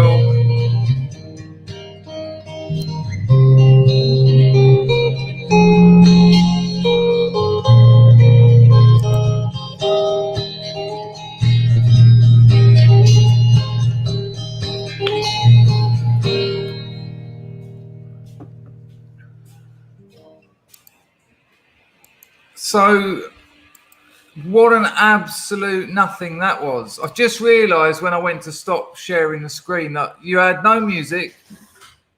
talk. So, what an absolute nothing that was. I just realised when I went to stop sharing the screen that you had no music,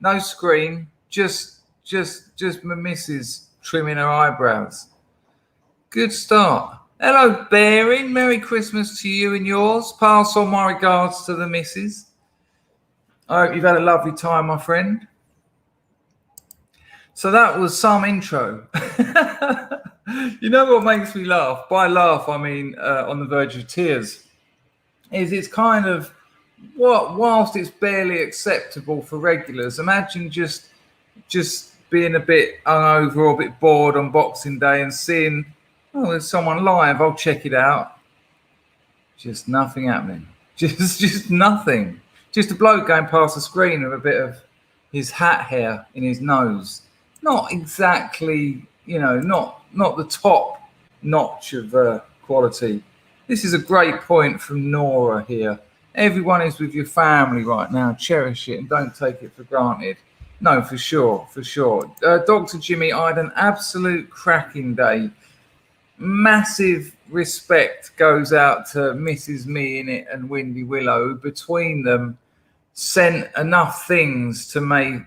no screen, just my missus trimming her eyebrows. Good start. Hello, Baring. Merry Christmas to you and yours. Pass on my regards to the missus. I hope you've had a lovely time, my friend. So that was some intro. You know what makes me laugh? By laugh, I mean on the verge of tears. It's kind of whilst it's barely acceptable for regulars, imagine just being a bit hungover or a bit bored on Boxing Day and seeing, oh, there's someone live, I'll check it out. Just nothing happening. Just nothing. Just a bloke going past the screen with a bit of his hat hair in his nose. Not exactly, not the top notch of quality. This is a great point from Nora here. Everyone is with your family right now. Cherish it and don't take it for granted. No, for sure. Dr. Jimmy, I had an absolute cracking day. Massive respect goes out to Mrs. Me in it and Windy Willow. Between them, sent enough things to make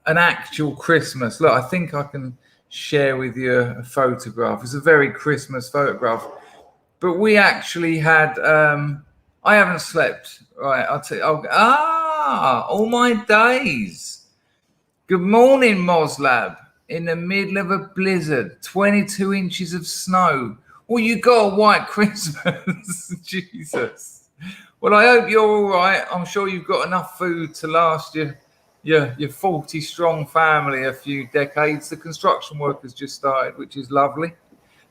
an actual Christmas. Look, I think I can share with you a photograph. It's a very Christmas photograph. But we actually had, I haven't slept, right? I'll tell you. All my days. Good morning, Mozlab. In the middle of a blizzard, 22 inches of snow. Well, you got a white Christmas. Jesus. Well, I hope you're all right. I'm sure you've got enough food to last you. Your 40-strong family a few decades. The construction work has just started, which is lovely.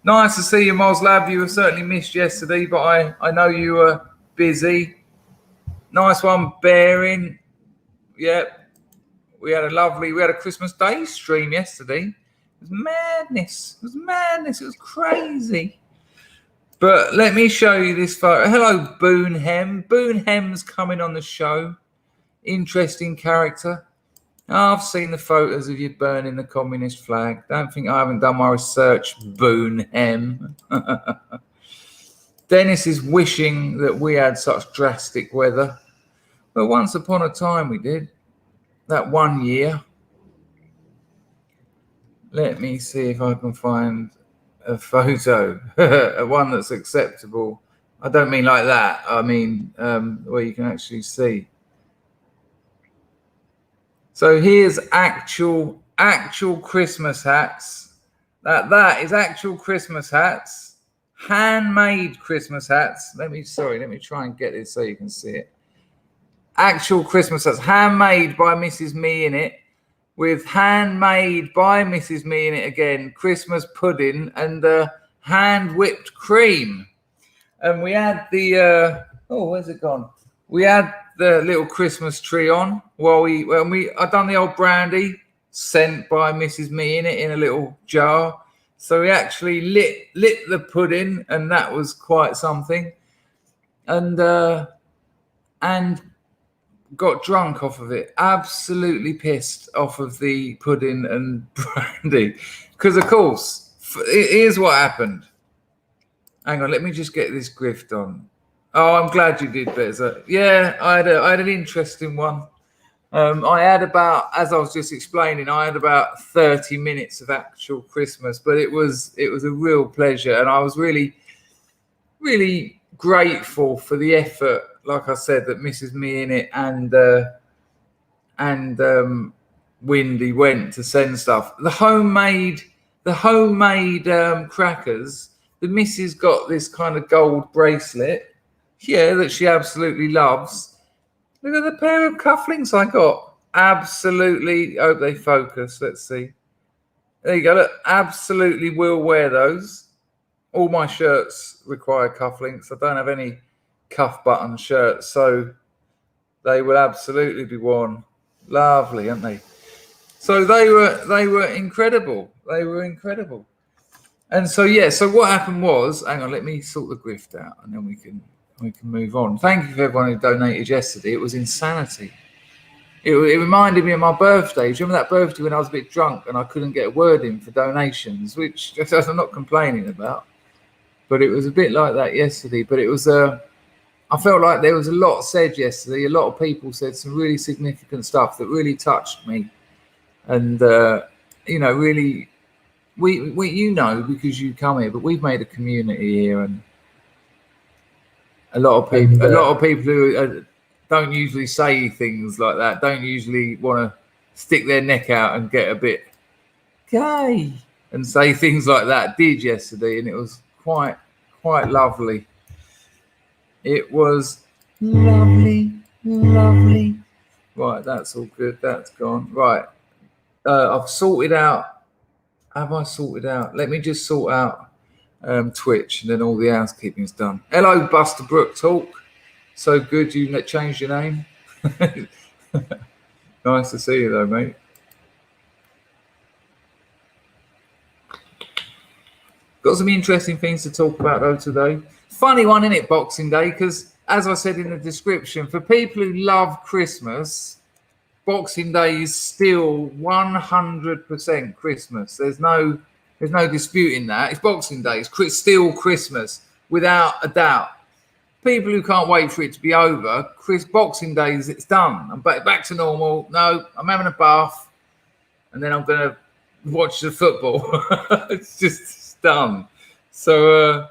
Nice to see you, Mozlab. You were certainly missed yesterday, but I know you were busy. Nice one, Baring. Yep. We had a Christmas Day stream yesterday. It was madness. It was crazy. But let me show you this photo. Hello, Boonhem. Boonhem's coming on the show. Interesting character. I've seen the photos of you burning the communist flag. Don't think I haven't done my research, Boonhem. Dennis is wishing that we had such drastic weather. But once upon a time we did. That 1 year. Let me see if I can find a photo, one that's acceptable. I don't mean like that. I mean where you can actually see. So here's actual Christmas hats. That is actual Christmas hats, handmade Christmas hats. Let me try and get this so you can see it. Actual Christmas hats, handmade by Mrs. Me in it, with handmade by Mrs. Me in it again, Christmas pudding and hand whipped cream. And we had the where's it gone? We had the little Christmas tree on while I done the old brandy sent by Mrs. Me in it in a little jar. So we actually lit the pudding, and that was quite something. And got drunk off of it, absolutely pissed off of the pudding and brandy. Because, of course, here's what happened. Hang on, let me just get this grift on. Oh, I'm glad you did, Bezza. Yeah, I had an interesting one. I had about, as I was just explaining, I had about 30 minutes of actual Christmas, but it was a real pleasure. And I was really, really grateful for the effort, like I said, that Mrs. Me in it and Windy went to send stuff. The homemade crackers. The missus got this kind of gold bracelet, that she absolutely loves. Look at the pair of cufflinks I got. Absolutely. Hope they focus. Let's see. There you go. Look, absolutely will wear those. All my shirts require cufflinks. I don't have any cuff button shirts, so They will absolutely be worn. Lovely, aren't they? So they were incredible. They were incredible. And so so what happened was, hang on, let me sort the grift out, and then we can move on. Thank you for everyone who donated yesterday. It was insanity. It reminded me of my birthday. Do you remember that birthday when I was a bit drunk and I couldn't get a word in for donations, which I'm not complaining about, but it was a bit like that yesterday. But it was I felt like there was a lot said yesterday. A lot of people said some really significant stuff that really touched me, and really, we because you come here, but we've made a community here, and a lot of people who don't usually say things like that, don't usually want to stick their neck out and get a bit gay and say things like that, did yesterday, and it was quite lovely. It was lovely. Right, that's all good. That's gone. Right, I've sorted out. Have I sorted out? Let me just sort out Twitch, and then all the housekeeping's done. Hello, Buster Brook Talk. So good you changed your name. Nice to see you though, mate. Got some interesting things to talk about though today. Funny one, isn't it, Boxing Day? Because as I said in the description, for people who love Christmas, Boxing Day is still 100% Christmas. There's no disputing that. It's Boxing Day. It's still Christmas without a doubt. People who can't wait for it to be over, Boxing Days, it's done. I'm back to normal. No, I'm having a bath, and then I'm going to watch the football. It's done. So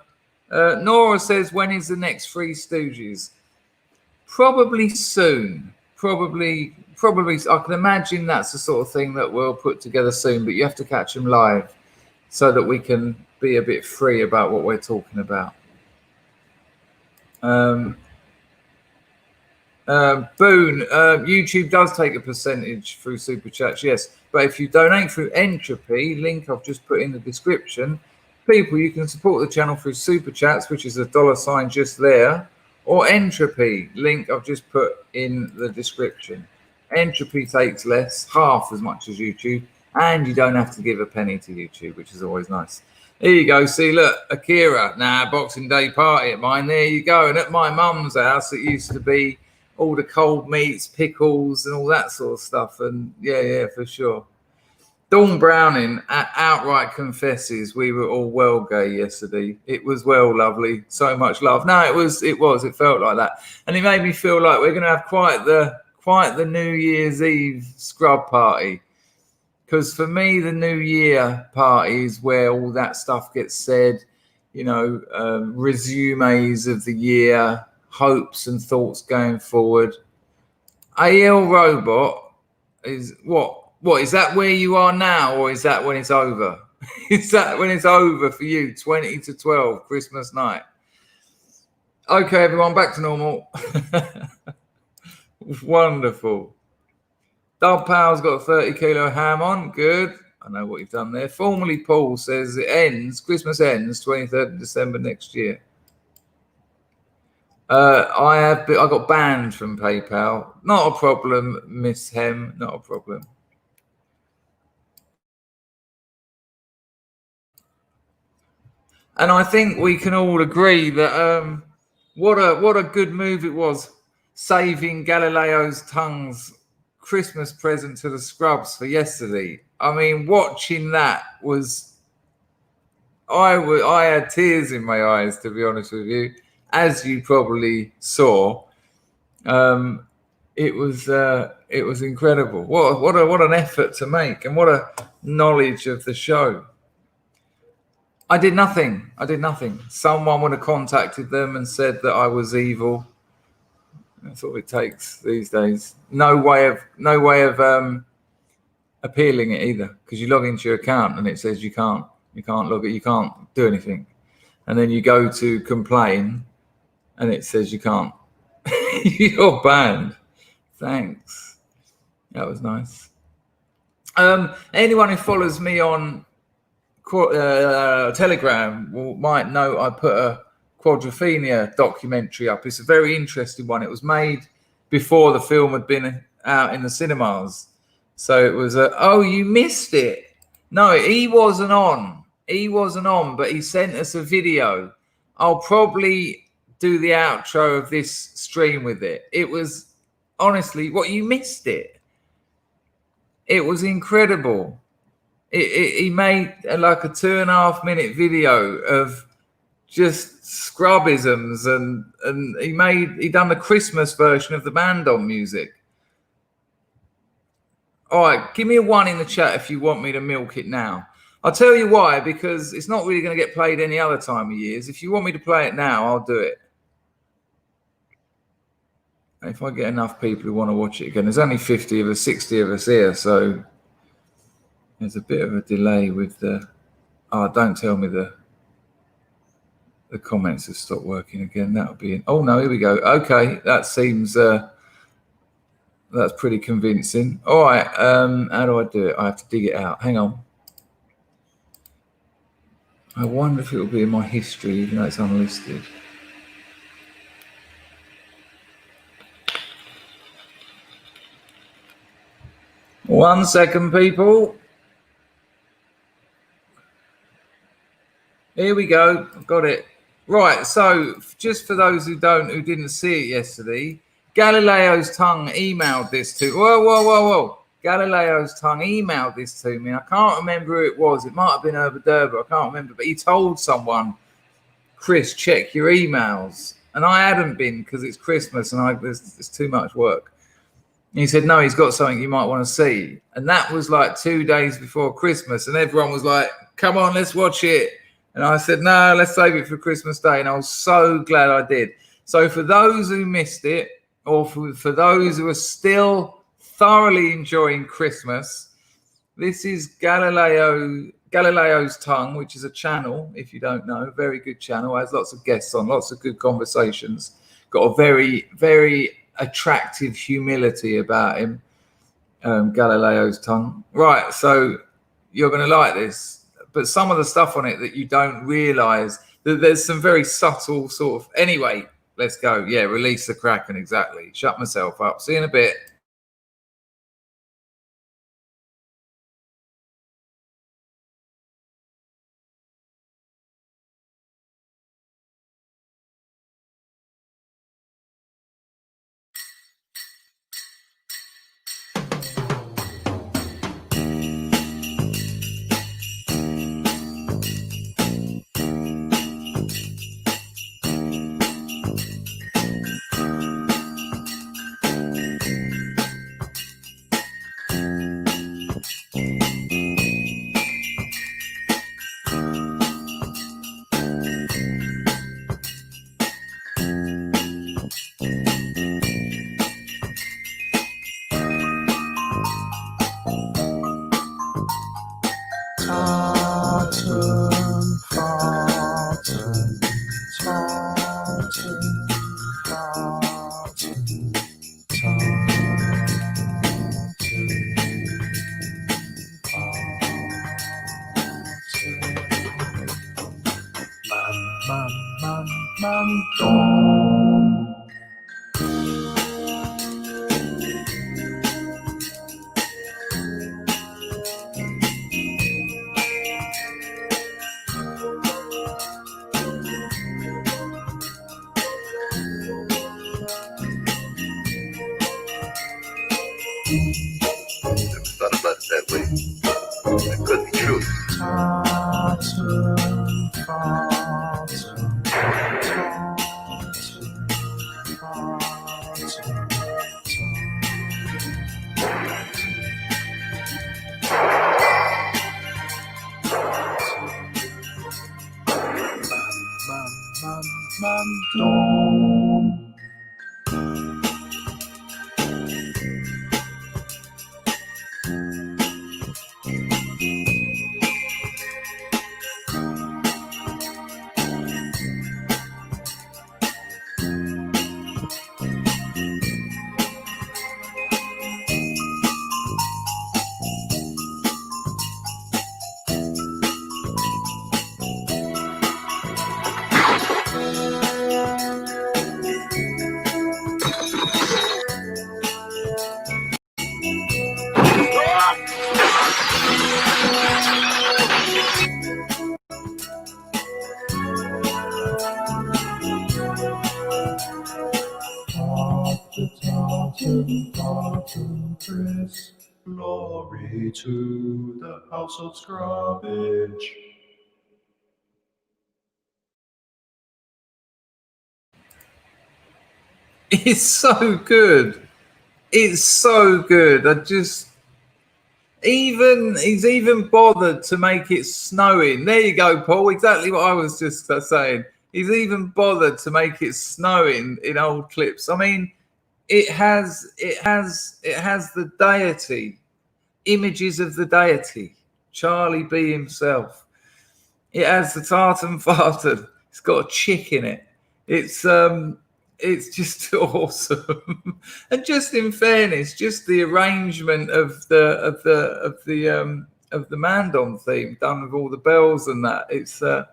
Nora says, when is the next Three Stooges? Probably soon. Probably. I can imagine that's the sort of thing that we'll put together soon, but you have to catch them live so that we can be a bit free about what we're talking about. Boone, YouTube does take a percentage through super chats, yes, but if you donate through Entropy, link I've just put in the description, people, you can support the channel through super chats, which is a $sign just there, or Entropy, link I've just put in the description. Entropy takes less, half as much as YouTube, and you don't have to give a penny to YouTube, which is always nice. There you go. See, look, Akira. Boxing Day party at mine. There you go. And at my mum's house, it used to be all the cold meats, pickles, and all that sort of stuff. And yeah, for sure. Dawn Browning outright confesses we were all well gay yesterday. It was well lovely. So much love. No, it was. It felt like that, and it made me feel like we're going to have quite the New Year's Eve scrub party. Because for me, the New Year party is where all that stuff gets said, resumes of the year, hopes and thoughts going forward. AL Robot is what? What is that where you are now, or is that when it's over? Is that when it's over for you, 20 to 12, Christmas night? Okay, everyone, back to normal. Wonderful. Dub Powell's got a 30 kilo ham on. Good. I know what you've done there. Formerly Paul says Christmas ends 23rd of December next year. I got banned from PayPal. Not a problem, Miss Hem. Not a problem. And I think we can all agree that what a good move it was, saving Galileo's tongue's Christmas present to the scrubs for yesterday. I mean, watching that was, I had tears in my eyes, to be honest with you, as you probably saw. It was incredible. What an effort to make, and what a knowledge of the show. I did nothing. Someone would have contacted them and said that I was evil. That's all it takes these days. No way of appealing it either, because you log into your account and it says you can't log it, you can't do anything, and then you go to complain and it says you can't. You're banned. Thanks. That was nice. Anyone who follows me on Telegram might know I put a Quadrophenia documentary up. It's a very interesting one. It was made before the film had been out in the cinemas. So it was oh, you missed it. No, he wasn't on. He wasn't on, but he sent us a video. I'll probably do the outro of this stream with it. It was honestly, what, you missed it. It was incredible. He made like a 2.5 minute video of just scrubisms, and he done the Christmas version of the band on music. All right, give me a 1 in the chat if you want me to milk it now. I'll tell you why, because it's not really going to get played any other time of years. If you want me to play it now, I'll do it. If I get enough people who want to watch it again. There's only 50 of us, 60 of us here, so there's a bit of a delay with the... Oh, don't tell me the comments have stopped working again. That'll be... Oh, no, here we go. Okay, that seems... that's pretty convincing. All right, how do I do it? I have to dig it out. Hang on. I wonder if it'll be in my history, even though it's unlisted. One second, people. Here we go. I've got it. Right, so just for those who didn't see it yesterday, Galileo's tongue emailed this to... Whoa. Galileo's tongue emailed this to me. I can't remember who it was. It might have been Urba Derba. I can't remember. But he told someone, Chris, check your emails. And I hadn't been because it's Christmas and there's too much work. And he said, no, he's got something you might want to see. And that was like 2 days before Christmas. And everyone was like, come on, let's watch it. And I said, no, let's save it for Christmas Day. And I was so glad I did. So for those who missed it, or for those who are still thoroughly enjoying Christmas, this is Galileo's Tongue, which is a channel, if you don't know, a very good channel, has lots of guests on, lots of good conversations, got a very, very attractive humility about him, Galileo's Tongue. Right, so you're going to like this, but some of the stuff on it that you don't realize, that there's some very subtle sort of... Anyway, let's go. Yeah, release the Kraken, exactly. Shut myself up. See you in a bit. the Tartan Barton Chris. Glory to the house of Scrubbage. It's so good. It's so good. He's even bothered to make it snowing. There you go, Paul. Exactly what I was just saying. He's even bothered to make it snowing in old clips. I mean, it has the deity, images of the deity, Charlie B himself. It has the tartan farted. It's got a chick in it. It's just awesome. And just in fairness, just the arrangement of the Mandon theme done with all the bells and that. It's I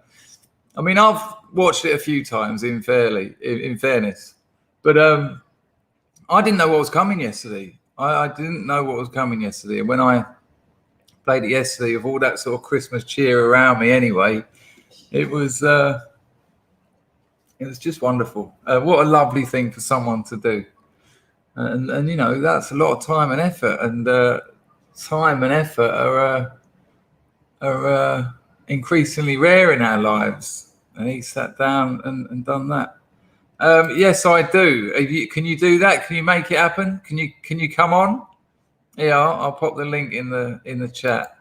mean, I've watched it a few times in fairness, but I didn't know what was coming yesterday. I didn't know what was coming yesterday, and when I played it yesterday with all that sort of Christmas cheer around me, anyway, it was just wonderful. What a lovely thing for someone to do, and you know, that's a lot of time and effort, and time and effort are increasingly rare in our lives. And he sat down and done that. Yes, I do. Can you do that? Can you make it happen? Can you come on? Yeah, I'll pop the link in the chat.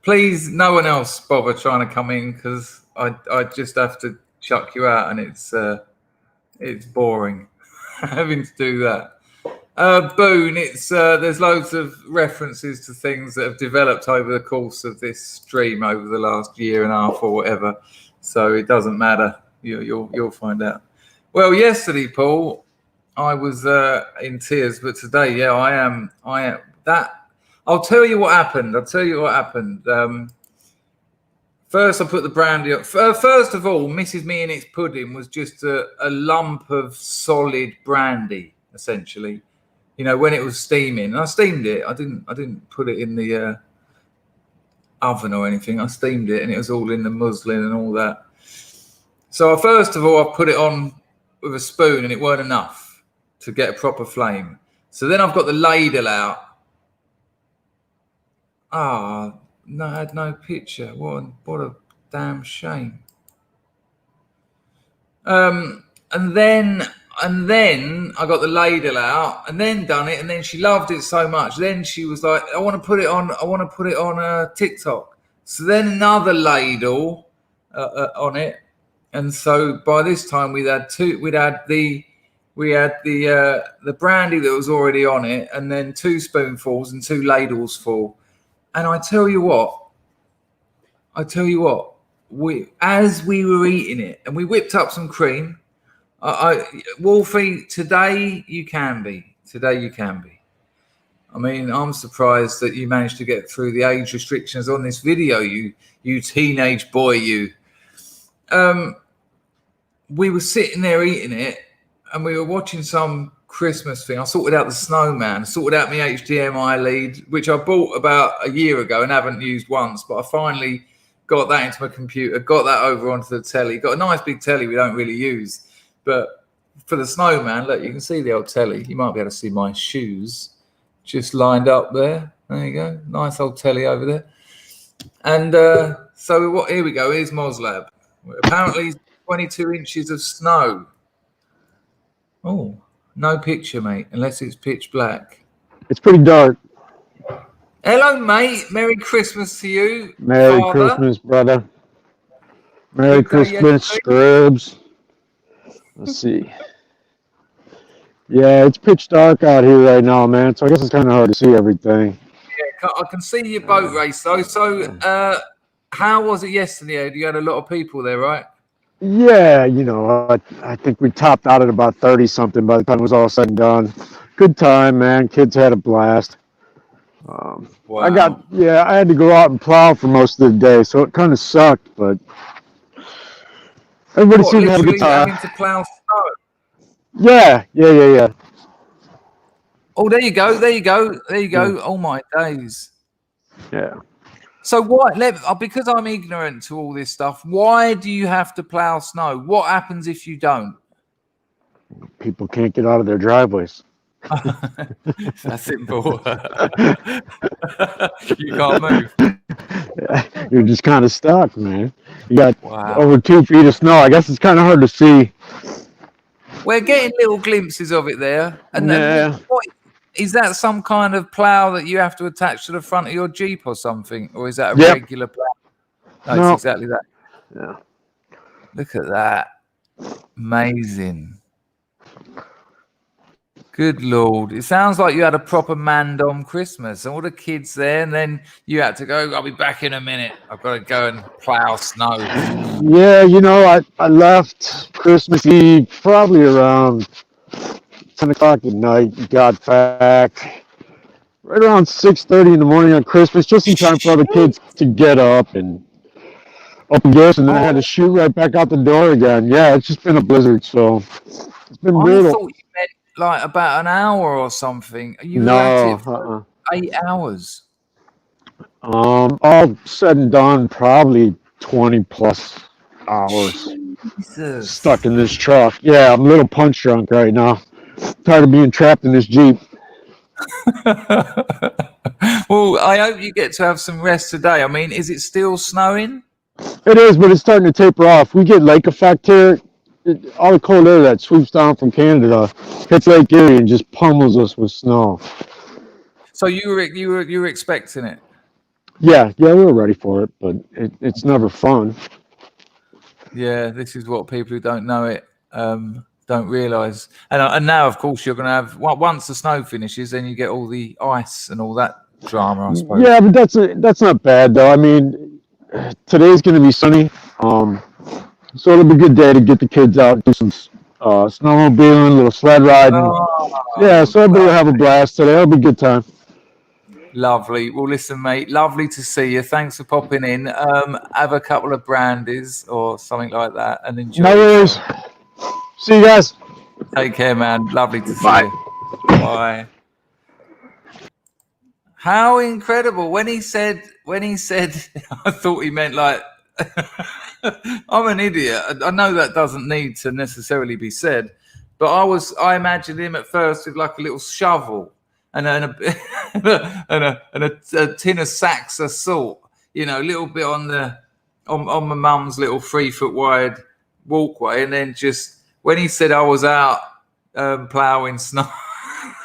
Please, no one else bother trying to come in, because I just have to chuck you out, and it's boring having to do that. Boone, there's loads of references to things that have developed over the course of this stream over the last year and a half or whatever, so it doesn't matter. You'll find out. Well, yesterday, Paul, I was in tears, but today, yeah, I am. That I'll tell you what happened. First, I put the brandy up. First of all, Mrs. Me and its pudding was just a lump of solid brandy, essentially. You know, when it was steaming, and I steamed it. I didn't put it in the oven or anything. I steamed it, and it was all in the muslin and all that. So first of all, I put it on with a spoon, and it weren't enough to get a proper flame. So then I've got the ladle out. No, I had no picture. What a damn shame. And then I got the ladle out, and then done it, and then she loved it so much. Then she was like, I want to put it on TikTok. So then another ladle on it, and so by this time we had the brandy that was already on it, and then 2 spoonfuls and 2 ladles full. And I tell you what, as we were eating it, and we whipped up some cream. Wolfie, today you can be. I mean, I'm surprised that you managed to get through the age restrictions on this video, you teenage boy, you. We were sitting there eating it, and we were watching some Christmas thing. I sorted out the snowman, sorted out my HDMI lead, which I bought about a year ago and haven't used once, but I finally got that into my computer, got that over onto the telly, got a nice big telly we don't really use. But for the snowman, look, you can see the old telly. You might be able to see my shoes just lined up there. There you go. Nice old telly over there. And so here we go. Here's Mozlab. Apparently 22 inches of snow. Oh, no picture, mate, unless it's pitch black. It's pretty dark. Hello, mate. Merry Christmas to you. Merry Father. Christmas, brother. Merry Christmas, Scrubs. Let's see. Yeah, it's pitch dark out here right now, man. So I guess it's kind of hard to see everything. Yeah, I can see your boat race, though. So how was it yesterday? You had a lot of people there, right? Yeah, you know, I think we topped out at about 30-something by the time it was all said and done. Good time, man. Kids had a blast. Wow. I had to go out and plow for most of the day, so it kind of sucked, but everybody seemed to have a good time. Having to plow snow? Yeah. Oh, there you go. Oh, my days. Yeah. So why? Because I'm ignorant to all this stuff, why do you have to plow snow? What happens if you don't? People can't get out of their driveways. It's that simple. You can't move. You're just kind of stuck, man. You got Wow. over 2 feet of snow. I guess it's kind of hard to see. We're getting little glimpses of it there. And Yeah. what is that? Some kind of plow that you have to attach to the front of your Jeep or something, or is that a Yep. regular plow? No, No. it's exactly that. Yeah. Look at that. Amazing. Good Lord. It sounds like you had a proper man-dom Christmas and all the kids there, and then you had to go, I'll be back in a minute. I've got to go and plow snow. Yeah, I left Christmas Eve probably around 10 o'clock at night. Got back right around 6:30 in the morning on Christmas, just in time for all the kids to get up and open gifts, and then I had to shoot right back out the door again. Yeah, it's just been a blizzard, so it's been I brutal. thought you meant like about an hour or something. You were No, at it for 8 hours. all said and done, probably 20 plus hours Jesus. stuck in this truck. Yeah, I'm a little punch drunk right now. Tired of being trapped in this Jeep. Well, I hope you get to have some rest today. I mean, is it still snowing? It is, but it's starting to taper off. We get lake effect here. All the cold air that sweeps down from Canada hits Lake Erie and just pummels us with snow. So you were expecting it? Yeah, we were ready for it, but it's never fun. Yeah, this is what people who don't know it don't realise. And now, of course, you're going to have once the snow finishes, then you get all the ice and all that drama, I suppose. Yeah, but that's not bad though. I mean, today's going to be sunny, so it'll be a good day to get the kids out and do some snowmobiling, a little sled riding. Yeah, so everybody will have a blast today. It'll be a good time. Lovely. Well, listen, mate, lovely to see you. Thanks for popping in. Have a couple of brandies or something like that and enjoy. No worries. See you guys. Take care, man. Lovely to see you. Bye. How incredible. When he said, I thought he meant like, I'm an idiot. I know that doesn't need to necessarily be said, but I imagined him at first with like a little shovel and a tin of sacks of salt, a little bit on my mum's little 3 foot wide walkway. And then just when he said I was out ploughing snow,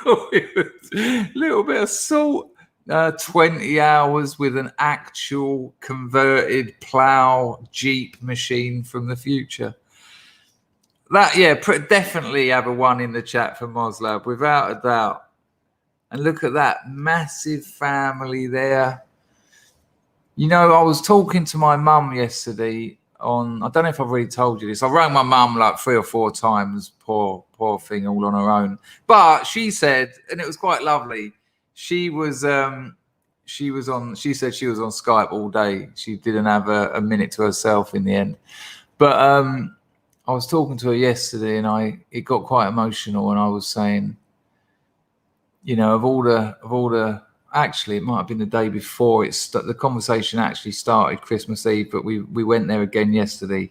a little bit of salt. 20 hours with an actual converted plow Jeep machine from the future. That, definitely have a 1 in the chat for Mozlab, without a doubt. And look at that massive family there. I was talking to my mum yesterday I don't know if I've already told you this. I rang my mum like 3 or 4 times, poor thing, all on her own. But she said, and it was quite lovely, she said she was on Skype all day. She didn't have a minute to herself in the end. But I was talking to her yesterday, and it got quite emotional. And I was saying, of all the actually, it might have been the day before the conversation actually started, Christmas Eve. But we went there again yesterday.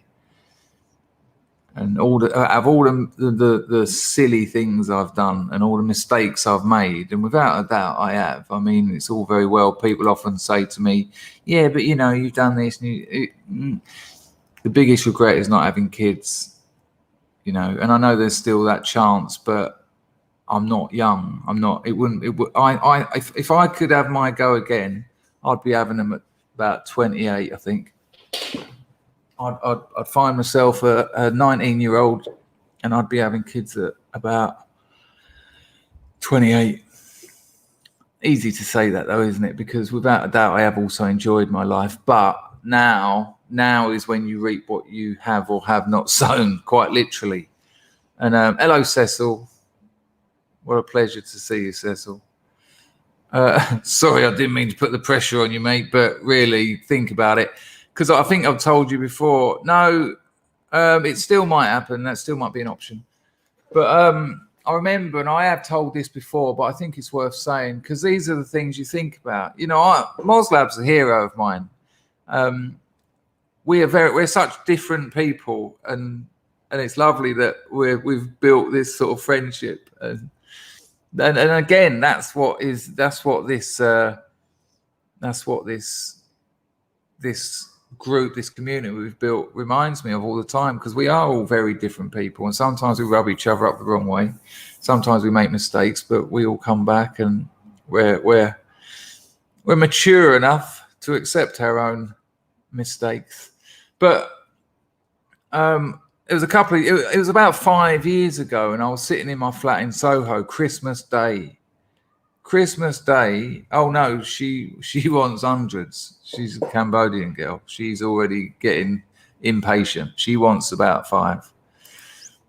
And all the silly things I've done and all the mistakes I've made, and without a doubt I have. I mean, it's all very well. People often say to me, "Yeah, but you've done this." And the biggest regret is not having kids. And I know there's still that chance, but I'm not young. I'm not. If I could have my go again, I'd be having them at about 28, I think. I'd find myself a 19-year-old, and I'd be having kids at about 28. Easy to say that though, isn't it? Because without a doubt, I have also enjoyed my life. But now is when you reap what you have or have not sown, quite literally. And hello, Cecil. What a pleasure to see you, Cecil. Sorry, I didn't mean to put the pressure on you, mate, but really think about it. Because I think I've told you before, no, it still might happen. That still might be an option. But I remember, and I have told this before, but I think it's worth saying, because these are the things you think about. Mozlab's a hero of mine. We're such different people, and and it's lovely that we've built this sort of friendship, and again, that's what this group, this community we've built reminds me of all the time, because we are all very different people, and sometimes we rub each other up the wrong way, sometimes we make mistakes, but we all come back, and we're mature enough to accept our own mistakes. But it was about 5 years ago, and I was sitting in my flat in Soho, Christmas Day. Oh no, she wants hundreds. She's a Cambodian girl. She's already getting impatient. She wants about 5.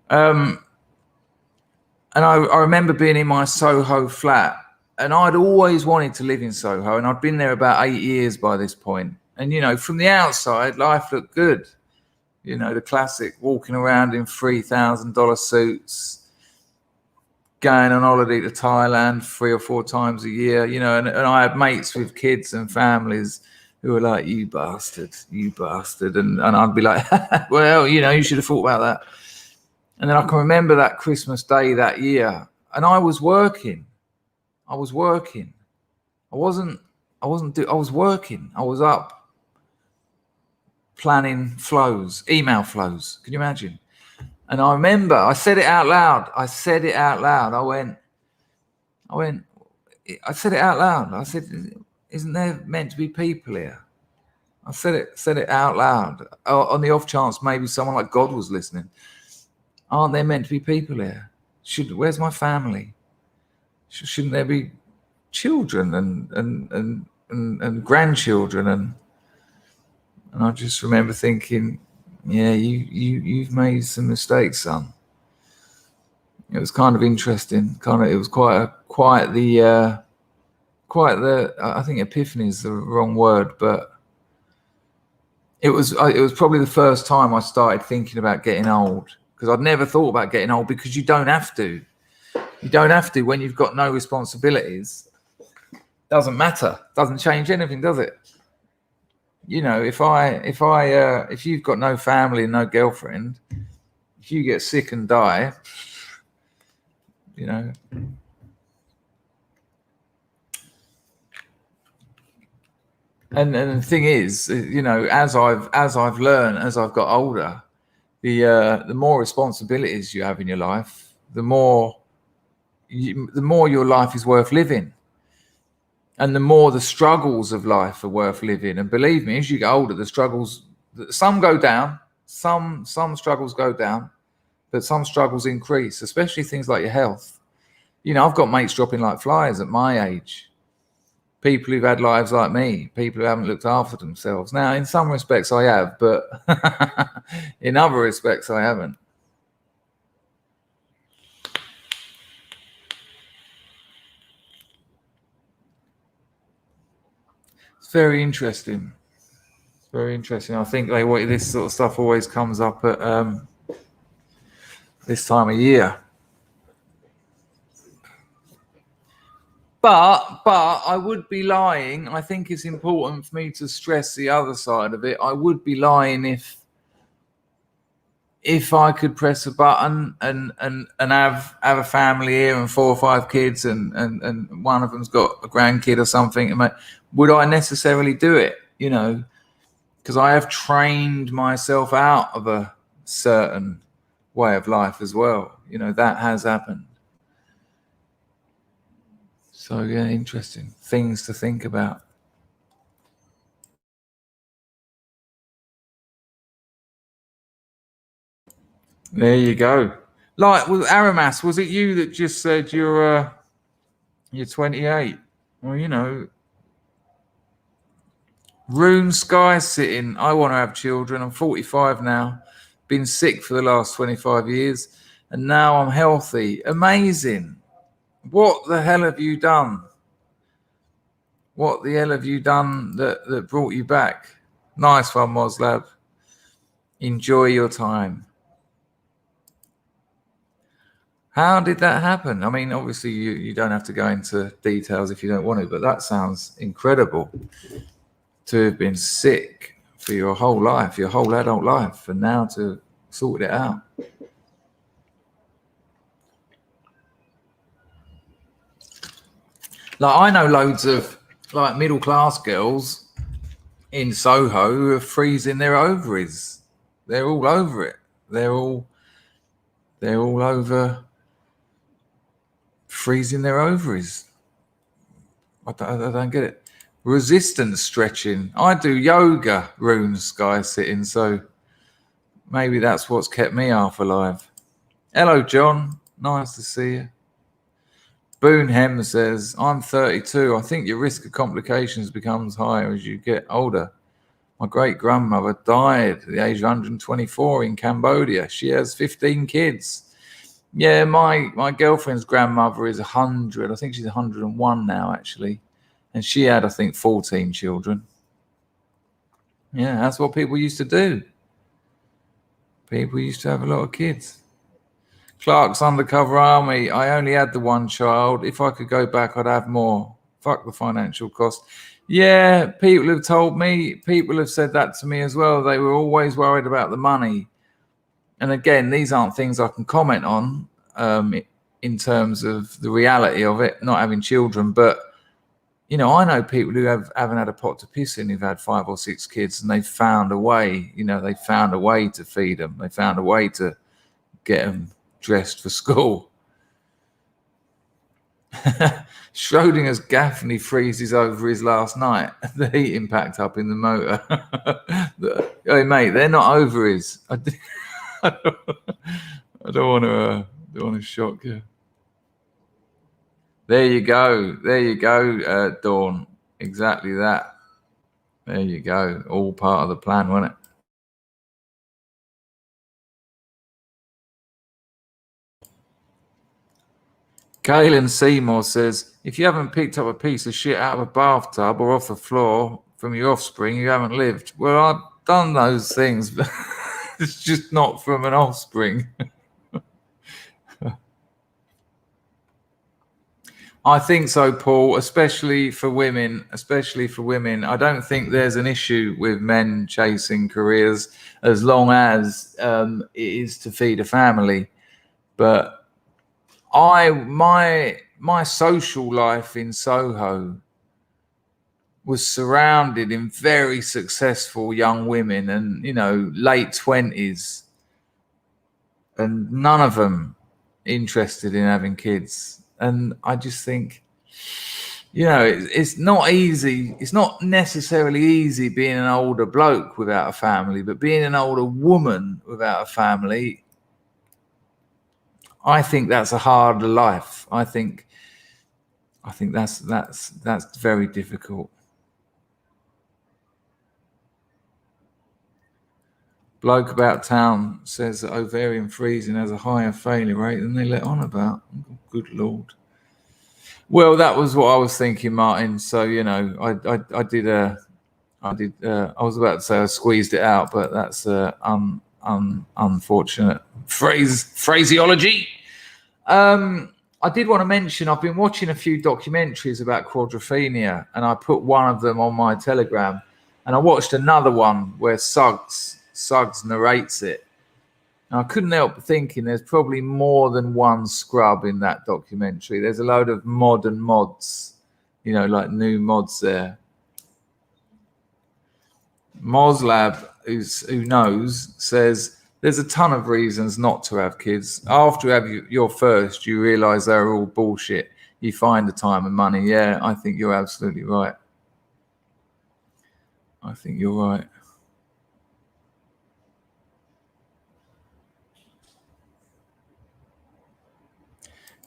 And I remember being in my Soho flat, and I'd always wanted to live in Soho, and I'd been there about 8 years by this point. And, you know, from the outside, life looked good. You know, the classic walking around in $3,000 suits, going on holiday to Thailand 3 or 4 times a year, you know, and I had mates with kids and families who were like, you bastard. And I'd be like, well, you know, you should have thought about that. And then I can remember that Christmas Day that year, and I was working. I was working. I was up planning flows, email flows. Can you imagine? And I remember I said it out loud. I said it out loud. I said it out loud. I said, isn't there meant to be people here? I said it out loud. On the off chance maybe someone like God was listening. Aren't there meant to be people here? Where's my family? Shouldn't there be children and grandchildren? And I just remember thinking, yeah, you've made some mistakes, son. It was kind of interesting. It was quite the I think epiphany is the wrong word, but it was probably the first time I started thinking about getting old, because I'd never thought about getting old, because you don't have to. You don't have to when you've got no responsibilities. Doesn't matter. Doesn't change anything, does it? You know, if you've got no family and no girlfriend, if you get sick and die, you know. And the thing is, you know, as I've learned, as I've got older, the more responsibilities you have in your life, the more your life is worth living. And the more the struggles of life are worth living. And believe me, as you get older, the struggles, some go down, some struggles go down, but some struggles increase, especially things like your health. You know, I've got mates dropping like flies at my age. People who've had lives like me, people who haven't looked after themselves. Now, in some respects I have, but in other respects I haven't. Very interesting. Very interesting. I think this sort of stuff always comes up at this time of year. But I would be lying. I think it's important for me to stress the other side of it. I would be lying if I could press a button and have a family here and 4 or 5 kids and one of them's got a grandkid or something, would I necessarily do it? You know, because I have trained myself out of a certain way of life as well. You know, that has happened. So yeah, interesting things to think about. There you go. Like, with Aramas, was it you that just said you're 28? Well, you know, Rune Sky sitting. I want to have children. I'm 45 now. Been sick for the last 25 years, and now I'm healthy. Amazing. What the hell have you done? What the hell have you done that brought you back? Nice one, Mozlab. Enjoy your time. How did that happen? I mean, obviously you don't have to go into details if you don't want to, but that sounds incredible, to have been sick for your whole life, your whole adult life, and now to sorted it out. Like, I know loads of like middle class girls in Soho who are freezing their ovaries. They're all over it. They're all over freezing their ovaries. I don't get it. Resistance stretching. I do yoga, runes, sky sitting, so maybe that's what's kept me half alive. Hello, John. Nice to see you. Boone Hem says, I'm 32. I think your risk of complications becomes higher as you get older. My great-grandmother died at the age of 124 in Cambodia. She has 15 kids. Yeah, my girlfriend's grandmother is 100. I think she's 101 now, actually. And she had, I think, 14 children. Yeah, that's what people used to do. People used to have a lot of kids. Clark's Undercover Army. I only had the one child. If I could go back, I'd have more. Fuck the financial cost. Yeah, people have told me, people have said that to me as well. They were always worried about the money. And again, these aren't things I can comment on in terms of the reality of it, not having children. But, you know, I know people who haven't had a pot to piss in, who've had 5 or 6 kids, and they've found a way, you know, they found a way to feed them. They found a way to get them dressed for school. Schrodinger's Gaffney freezes over his last night. The heat impact up in the motor. Hey mate, they're not ovaries. I don't want to shock you. There you go, Dawn. Exactly that. There you go. All part of the plan, wasn't it? Galen Seymour says, if you haven't picked up a piece of shit out of a bathtub or off the floor from your offspring, you haven't lived. Well, I've done those things, but it's just not from an offspring. I think so, Paul, especially for women. I don't think there's an issue with men chasing careers as long as it is to feed a family. But my social life in Soho was surrounded in very successful young women and, you know, late 20s, and none of them interested in having kids. And I just think, you know, it's not easy. It's not necessarily easy being an older bloke without a family, but being an older woman without a family, I think that's a harder life. I think that's very difficult. Bloke about town says that ovarian freezing has a higher failure rate than they let on about. Oh, good Lord. Well, that was what I was thinking, Martin. So, you know, I was about to say I squeezed it out, but that's unfortunate phraseology. I did want to mention I've been watching a few documentaries about quadrophenia, and I put one of them on my Telegram, and I watched another one where Suggs narrates it. And I couldn't help thinking there's probably more than one scrub in that documentary. There's a load of modern mods, you know, like new mods there. Mozlab, who knows, says there's a ton of reasons not to have kids. After you have your first, you realize they're all bullshit. You find the time and money. Yeah, I think you're absolutely right. I think you're right.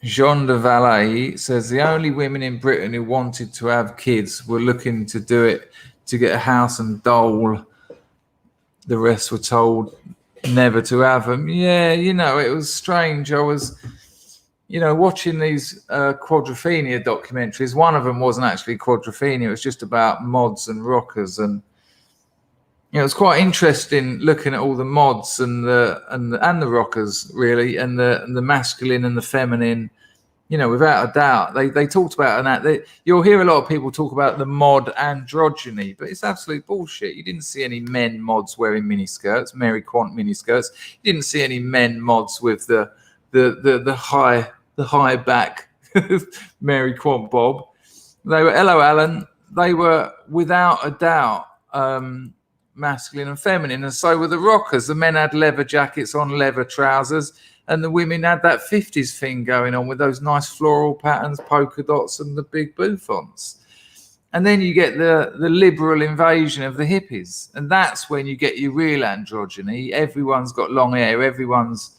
Jean de Valais says the only women in Britain who wanted to have kids were looking to do it to get a house and dole. The rest were told never to have them. Yeah, you know, it was strange. I was, you know, watching these quadrophenia documentaries. One of them wasn't actually quadrophenia. It was just about mods and rockers. And, you know, it was quite interesting looking at all the mods and the rockers, really, and the masculine and the feminine, without a doubt, they talked about that. You'll hear a lot of people talk about the mod androgyny, but it's absolute bullshit. You didn't see any men mods wearing miniskirts, Mary Quant miniskirts. You didn't see any men mods with the high back Mary Quant bob. They were hello Alan. They were without a doubt masculine and feminine, and so were the rockers. The men had leather jackets on, leather trousers. And the women had that 50s thing going on with those nice floral patterns, polka dots, and the big bouffants. And then you get the liberal invasion of the hippies. And that's when you get your real androgyny. Everyone's got long hair. Everyone's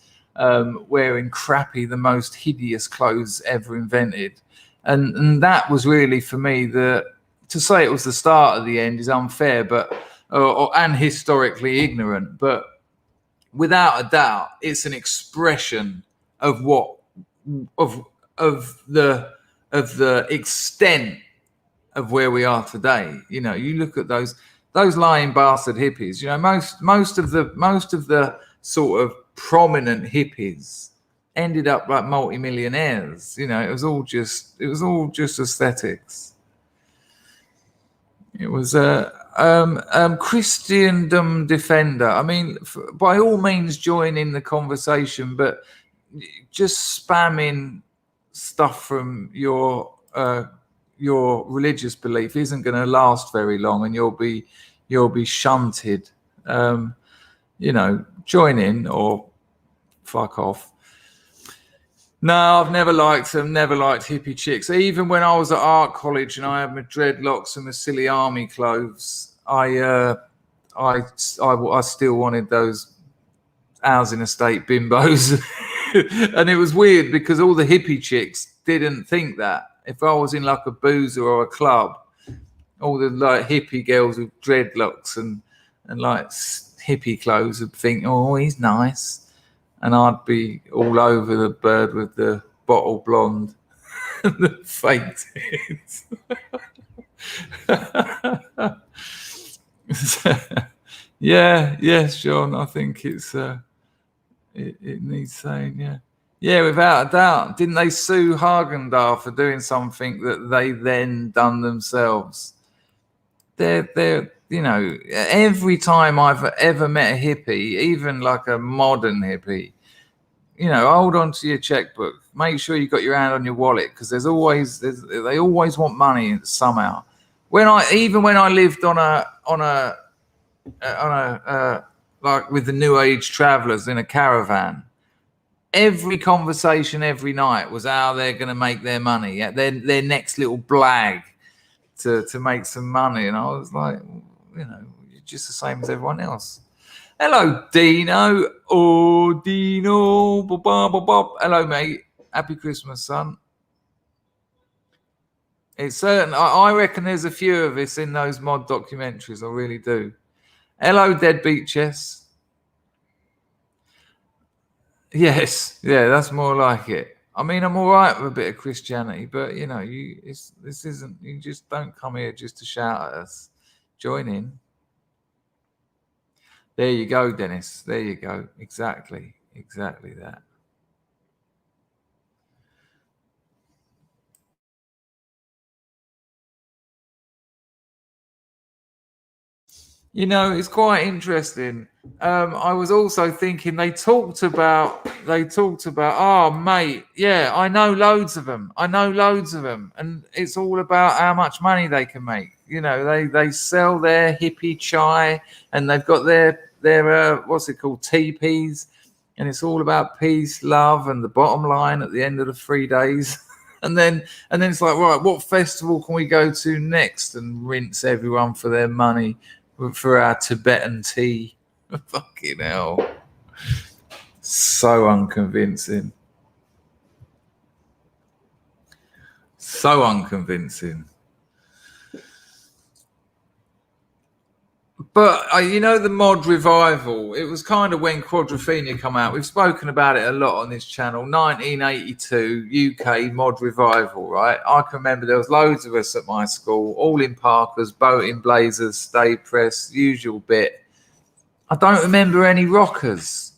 wearing crappy, the most hideous clothes ever invented. And that was really, for me, to say it was the start of the end is unfair, and historically ignorant. But without a doubt, it's an expression of the extent of where we are today. You look at those lying bastard hippies. Most of the sort of prominent hippies ended up like multimillionaires. It was all just aesthetics. It was Christendom defender. I mean, by all means, join in the conversation, but just spamming stuff from your religious belief isn't going to last very long, and you'll be shunted. Join in or fuck off. No, I've never liked them, never liked hippie chicks. Even when I was at art college and I had my dreadlocks and my silly army clothes, I still wanted those housing estate bimbos. And it was weird because all the hippie chicks didn't think that. If I was in like a boozer or a club, all the like hippie girls with dreadlocks and like hippie clothes would think, oh, he's nice. And I'd be all over the bird with the bottle blonde and the fake tits. Yes, John. I think it's it needs saying. Yeah, without a doubt. Didn't they sue Haagen-Dazs for doing something that they then done themselves? They're every time I've ever met a hippie, even like a modern hippie, hold on to your checkbook. Make sure you got your hand on your wallet, because they always want money somehow. When I lived on a like with the New Age travelers in a caravan, every conversation every night was how they're going to make their money, their next little blag to make some money. And I was like, you're just the same as everyone else. Hello, Dino. Oh, Dino. Hello, mate. Happy Christmas, son. It's certain. I reckon there's a few of us in those mod documentaries. I really do. Hello, Deadbeat Chess. Yes. Yeah, that's more like it. I mean, I'm all right with a bit of Christianity, but, this isn't. You just don't come here just to shout at us. Join in. There you go, Dennis. There you go. Exactly that. It's quite interesting. I was also thinking they talked about, oh, mate, yeah, I know loads of them. And it's all about how much money they can make. They sell their hippie chai, and they've got their what's it called, teepees, and it's all about peace, love, and the bottom line at the end of the 3 days. and then it's like, right, what festival can we go to next and rinse everyone for their money for our Tibetan tea? Fucking hell. So unconvincing. But the mod revival, it was kind of when Quadrophenia come out. We've spoken about it a lot on this channel. 1982 UK mod revival, right? I can remember there was loads of us at my school, all in Parkers, boating blazers, stay press, usual bit. I don't remember any rockers.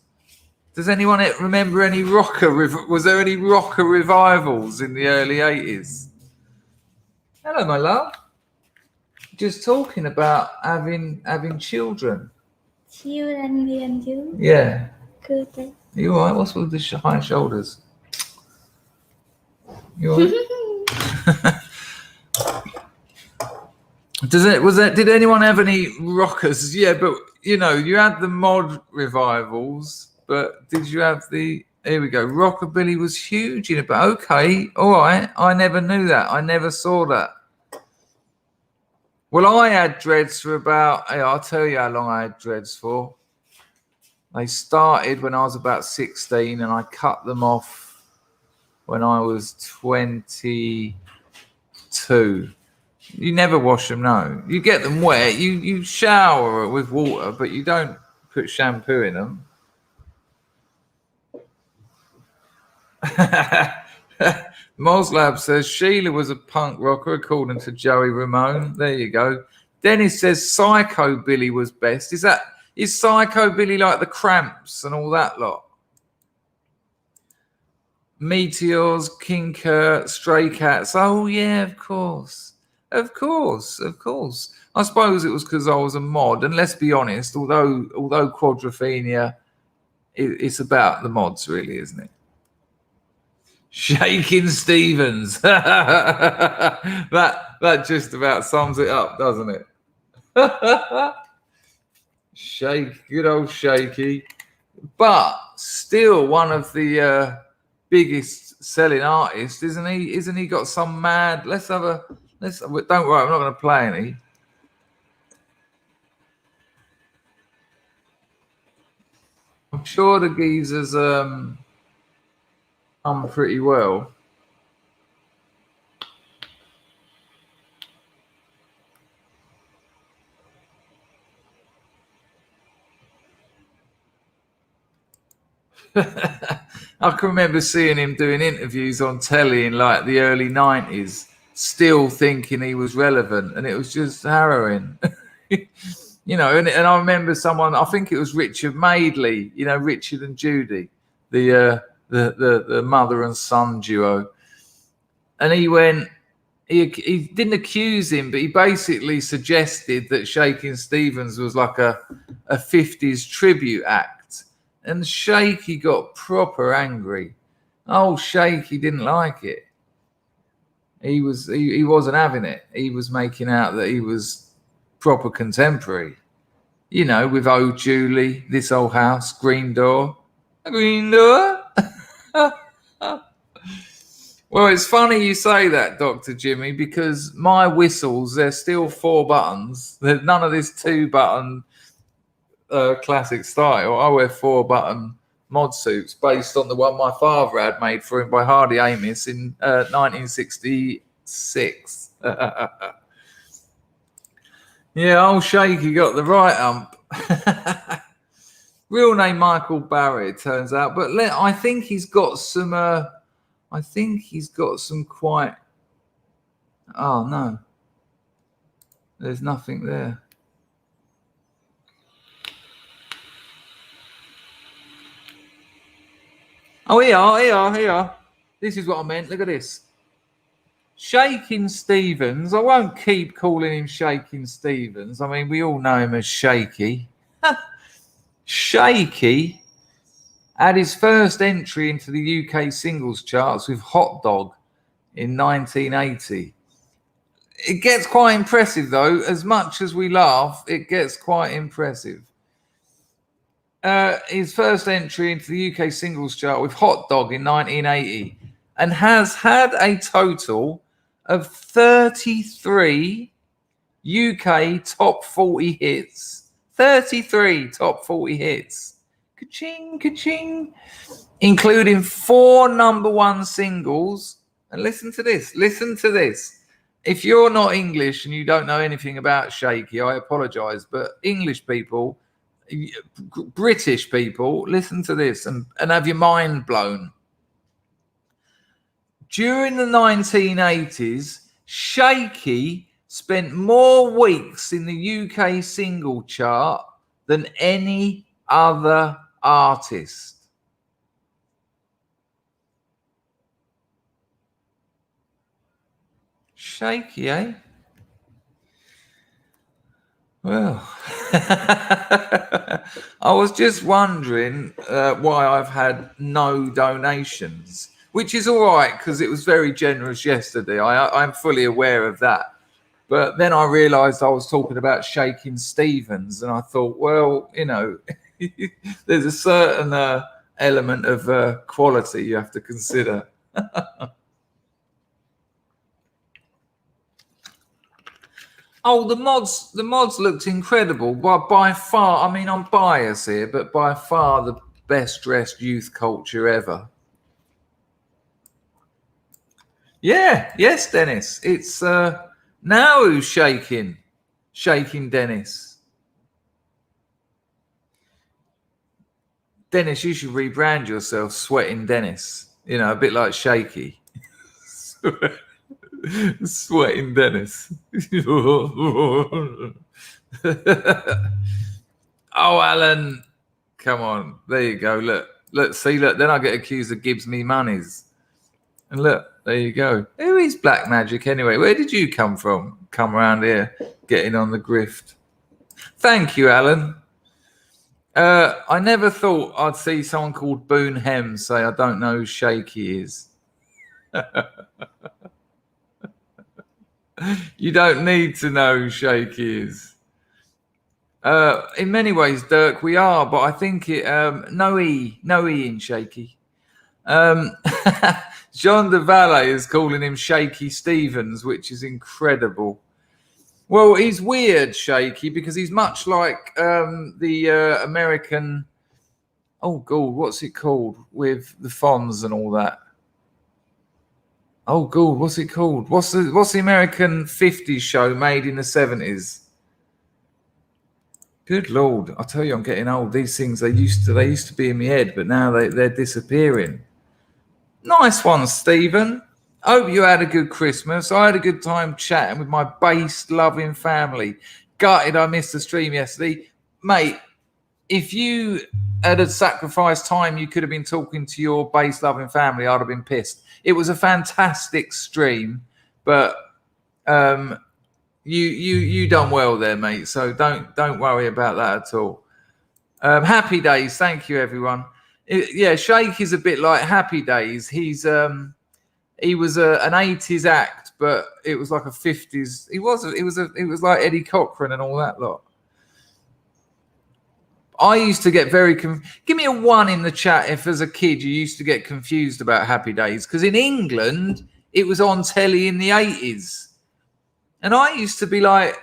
Does anyone remember any rocker? Was there any rocker revivals in the early 80s? Hello, my love. Just talking about having children. Children and you. Yeah. Good. Are you all right? What's with the high shoulders? You all right? Did anyone have any rockers? Yeah, but you know, you had the mod revivals, but did you have the? Here we go. Rockabilly was huge in it, but okay, all right. I never knew that. I never saw that. Well, I had dreads for about. Hey, I'll tell you how long I had dreads for. They started when I was about 16, and I cut them off when I was 22. You never wash them, no. You get them wet. You shower with water, but you don't put shampoo in them. Mozlab says Sheila was a punk rocker, according to Joey Ramone. There you go. Dennis says Psycho Billy was best. Is Psycho Billy like the Cramps and all that lot? Meteors, King Kurt, Stray Cats. Oh yeah, of course. Of course. I suppose it was because I was a mod, and let's be honest, although Quadrophenia, it's about the mods, really, isn't it? Shakin Stevens. that just about sums it up, doesn't it? Good old Shaky, but still one of the biggest selling artists, isn't he? Isn't he got some mad? Don't worry, I'm not going to play any. I'm sure the geezer's done pretty well. I can remember seeing him doing interviews on telly in like the early 90s, still thinking he was relevant, and it was just harrowing. You know, and I remember someone, I think it was Richard Madeley, you know, Richard and Judy, the mother and son duo. And he didn't accuse him, but he basically suggested that Shakin Stevens was like a 50s tribute act. And Shaky got proper angry. Oh, Shaky didn't like it. He wasn't having it. He was making out that he was proper contemporary. You know, with Oh Julie, This Old House, Green Door. Green Door? Well, it's funny you say that, Dr. Jimmy, because my whistles, they're still 4 buttons. There's none of this 2-button classic style. I wear 4-button mod suits based on the one my father had made for him by Hardy Amis in 1966. Yeah, old Shaky got the right ump. Real name Michael Barry, it turns out, but I think he's got some. Quite. Oh no, there's nothing there. Oh, here are. This is what I meant. Look at this. Shakin Stevens. I won't keep calling him Shakin Stevens. I mean, we all know him as Shaky. Shaky had his first entry into the UK singles charts with Hot Dog in 1980. It gets quite impressive, though. As much as we laugh, it gets quite impressive. His first entry into the UK singles chart with Hot Dog in 1980, and has had a total of 33 UK top 40 hits. 33 top 40 hits. Ka-ching, ka-ching. Including 4 #1 singles. And listen to this. If you're not English and you don't know anything about Shaky, I apologise, but English people, British people, listen to this and have your mind blown. During the 1980s, Shaky spent more weeks in the UK single chart than any other artist. Shaky, eh? Well, I was just wondering why I've had no donations, which is all right because it was very generous yesterday. I'm fully aware of that. But then I realised I was talking about Shakin Stevens, and I thought, well, you know, there's a certain element of quality you have to consider. Oh, the mods looked incredible. By far, I mean, I'm biased here, but by far the best dressed youth culture ever. Yeah, yes, Dennis. It's now who's shaking Dennis. Dennis, you should rebrand yourself Sweating Dennis. You know, a bit like Shaky. Sweating Dennis. Oh, Alan. Come on. There you go. Look, see, look, then I get accused of Gibbs me monies. And look, there you go. Who is Black Magic anyway? Where did you come from? Come around here getting on the grift. Thank you, Alan. I never thought I'd see someone called Boone Hem say, I don't know who Shaky is. You don't need to know who Shaky is. In many ways, Dirk, we are, but I think it no E in Shaky. Jean de Valle is calling him Shaky Stevens, which is incredible. Well, he's weird, Shaky, because he's much like the American. Oh God, what's it called with the Fonz and all that? Oh God, what's it called? What's the American 50s show made in the 70s? Good Lord, I tell you, I'm getting old. These things they used to be in my head, but now they're disappearing. Nice one, Stephen. Hope you had a good Christmas. I had a good time chatting with my bass-loving family. Gutted I missed the stream yesterday. Mate, if you had sacrificed time you could have been talking to your bass-loving family, I'd have been pissed. It was a fantastic stream, but you done well there, mate. So don't worry about that at all. Happy Days. Thank you, everyone. Shake is a bit like Happy Days. He was an 80s act, but it was like a 50s. It was like Eddie Cochran and all that lot. I used to get very give me a 1 in the chat if as a kid you used to get confused about Happy Days, because in England it was on telly in the 80s, and I used to be like,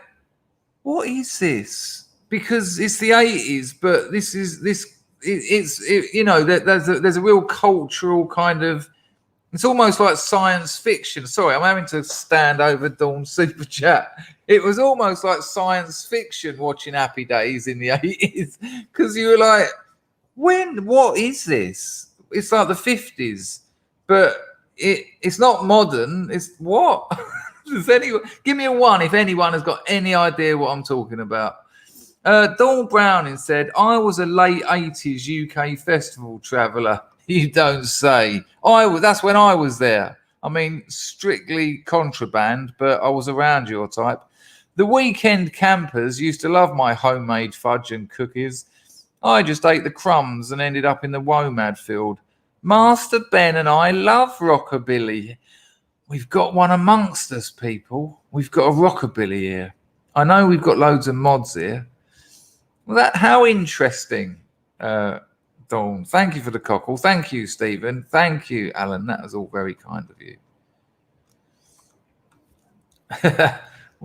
what is this? Because it's the 80s, but you know, there's a real cultural kind of. It's almost like science fiction. Sorry, I'm having to stand over Dawn's super chat. It was almost like science fiction watching Happy Days in the 80s, because you were like, what is this? It's like the 50s, but it's not modern. It's what? Give me a 1 if anyone has got any idea what I'm talking about. Dawn Browning said, I was a late 80s UK festival traveller. You don't say. That's when I was there. I mean, strictly contraband, but I was around your type. The weekend campers used to love my homemade fudge and cookies. I just ate the crumbs and ended up in the WOMAD field. Master Ben and I love rockabilly. We've got one amongst us, people. We've got a rockabilly here. I know we've got loads of mods here. Well, how interesting. Dawn. Thank you for the cockle. Thank you, Stephen. Thank you, Alan. That was all very kind of you.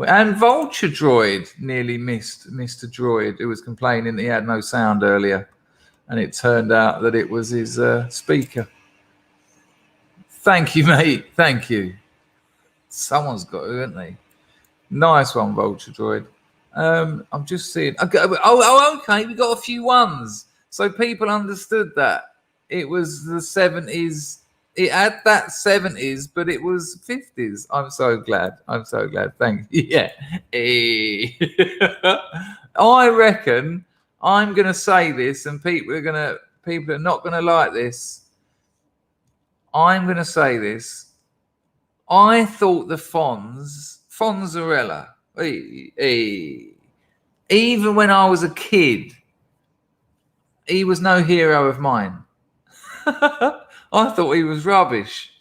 And Vulture Droid nearly missed Mr. Droid, who was complaining that he had no sound earlier, and it turned out that it was his speaker. Thank you, mate. Thank you. Someone's got to, haven't they? Nice one, Vulture Droid. I'm just seeing. Okay. We got a few 1s. So people understood that it was the 70s. It had that 70s, but it was 50s. I'm so glad. Thank you. Yeah. I reckon I'm going to say this, and people are not going to like this. I'm going to say this. I thought the Fonzarella, even when I was a kid, he was no hero of mine. I thought he was rubbish.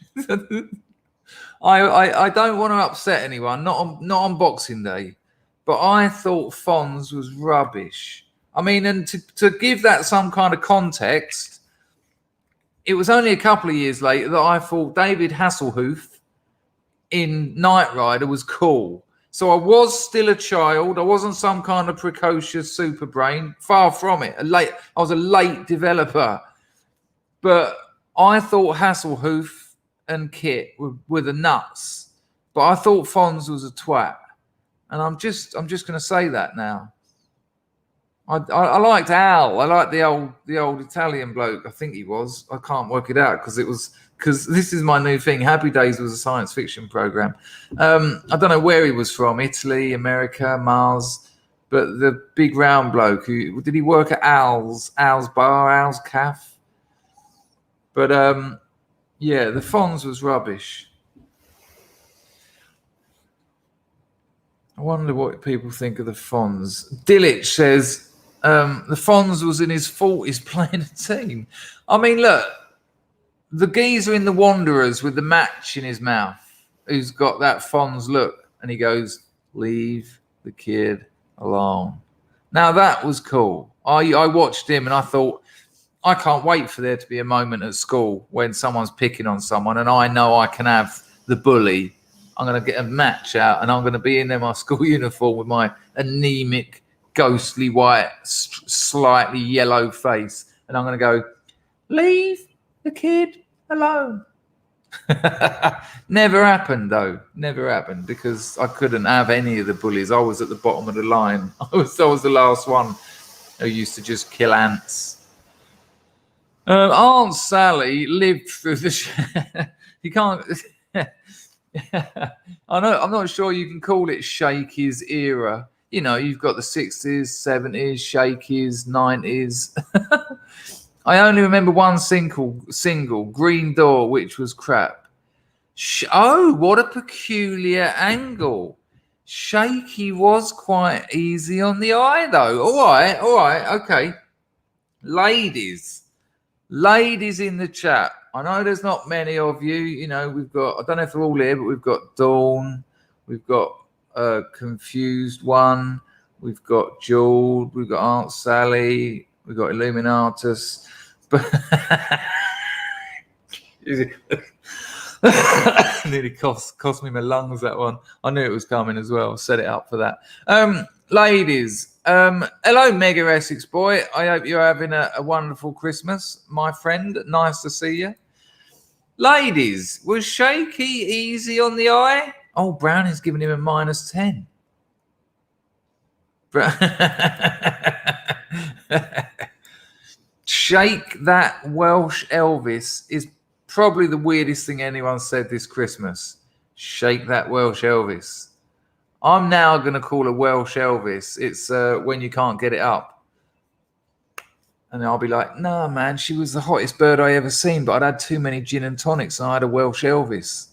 I don't want to upset anyone, not on Boxing Day, but I thought Fonz was rubbish. I mean, and to give that some kind of context, it was only a couple of years later that I thought David Hasselhoff in Knight Rider was cool. So I was still a child. I wasn't some kind of precocious super brain. Far from it. I was a late developer. But I thought Hasselhoff and Kit were the nuts. But I thought Fonz was a twat. And I'm just going to say that now. I liked Al. I liked the old Italian bloke. I think he was. I can't work it out because this is my new thing. Happy Days was a science fiction program. I don't know where he was from. Italy, America, Mars. But the big round bloke, did he work at Al's bar, Al's Cafe? But yeah, the Fonz was rubbish. I wonder what people think of the Fonz. Dillich says the Fonz was in his 40s playing a team. I mean, look, the geezer in The Wanderers with the match in his mouth, who's got that Fonz look, and he goes, "Leave the kid alone." Now that was cool. I watched him and I thought, I can't wait for there to be a moment at school when someone's picking on someone and I know I can have the bully. I'm going to get a match out and I'm going to be in there, my school uniform with my anemic, ghostly white, slightly yellow face. And I'm going to go, "Leave the kid alone." Never happened, though. Never happened because I couldn't have any of the bullies. I was at the bottom of the line. I was the last one who used to just kill ants. Aunt Sally lived through the... You can't... I know. I'm not sure you can call it Shakey's era. You know, you've got the 60s, 70s, Shakey's, 90s. I only remember one single, Green Door, which was crap. Oh, what a peculiar angle. Shaky was quite easy on the eye, though. All right, okay. Ladies in the chat. I know there's not many of you. You know, we've got, I don't know if they're all here, but we've got Dawn, we've got Confused One, we've got Jewel, we've got Aunt Sally, we've got Illuminatus. But nearly cost me my lungs, that one. I knew it was coming as well. Set it up for that. Ladies, hello, Mega Essex boy. I hope you're having a wonderful Christmas, my friend. Nice to see you. Ladies, was Shaky easy on the eye? Oh, Brownie's giving him a -10. Shake That Welsh Elvis is probably the weirdest thing anyone said this Christmas. Shake That Welsh Elvis. I'm now going to call a Welsh Elvis. It's when you can't get it up. And I'll be like, "Nah, man, she was the hottest bird I ever seen, but I'd had too many gin and tonics and I had a Welsh Elvis."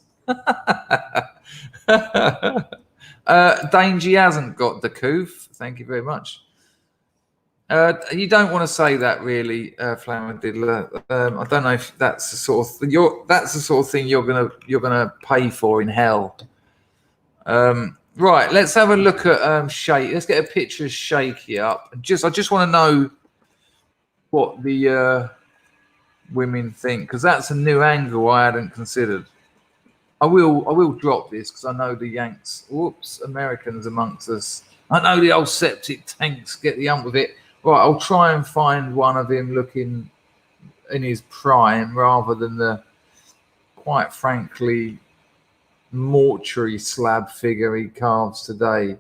Dangy hasn't got the coof. Thank you very much. You don't want to say that, really, Flower Diddler. I don't know if that's the sort of thing you're gonna pay for in hell. Right, let's have a look at Shake. Let's get a picture of Shaky up. I just want to know what the women think, because that's a new angle I hadn't considered. I will drop this because I know the Yanks. Whoops, Americans amongst us. I know the old septic tanks get the ump with it. Right, I'll try and find one of him looking in his prime rather than the, quite frankly, mortuary slab figure he carves today.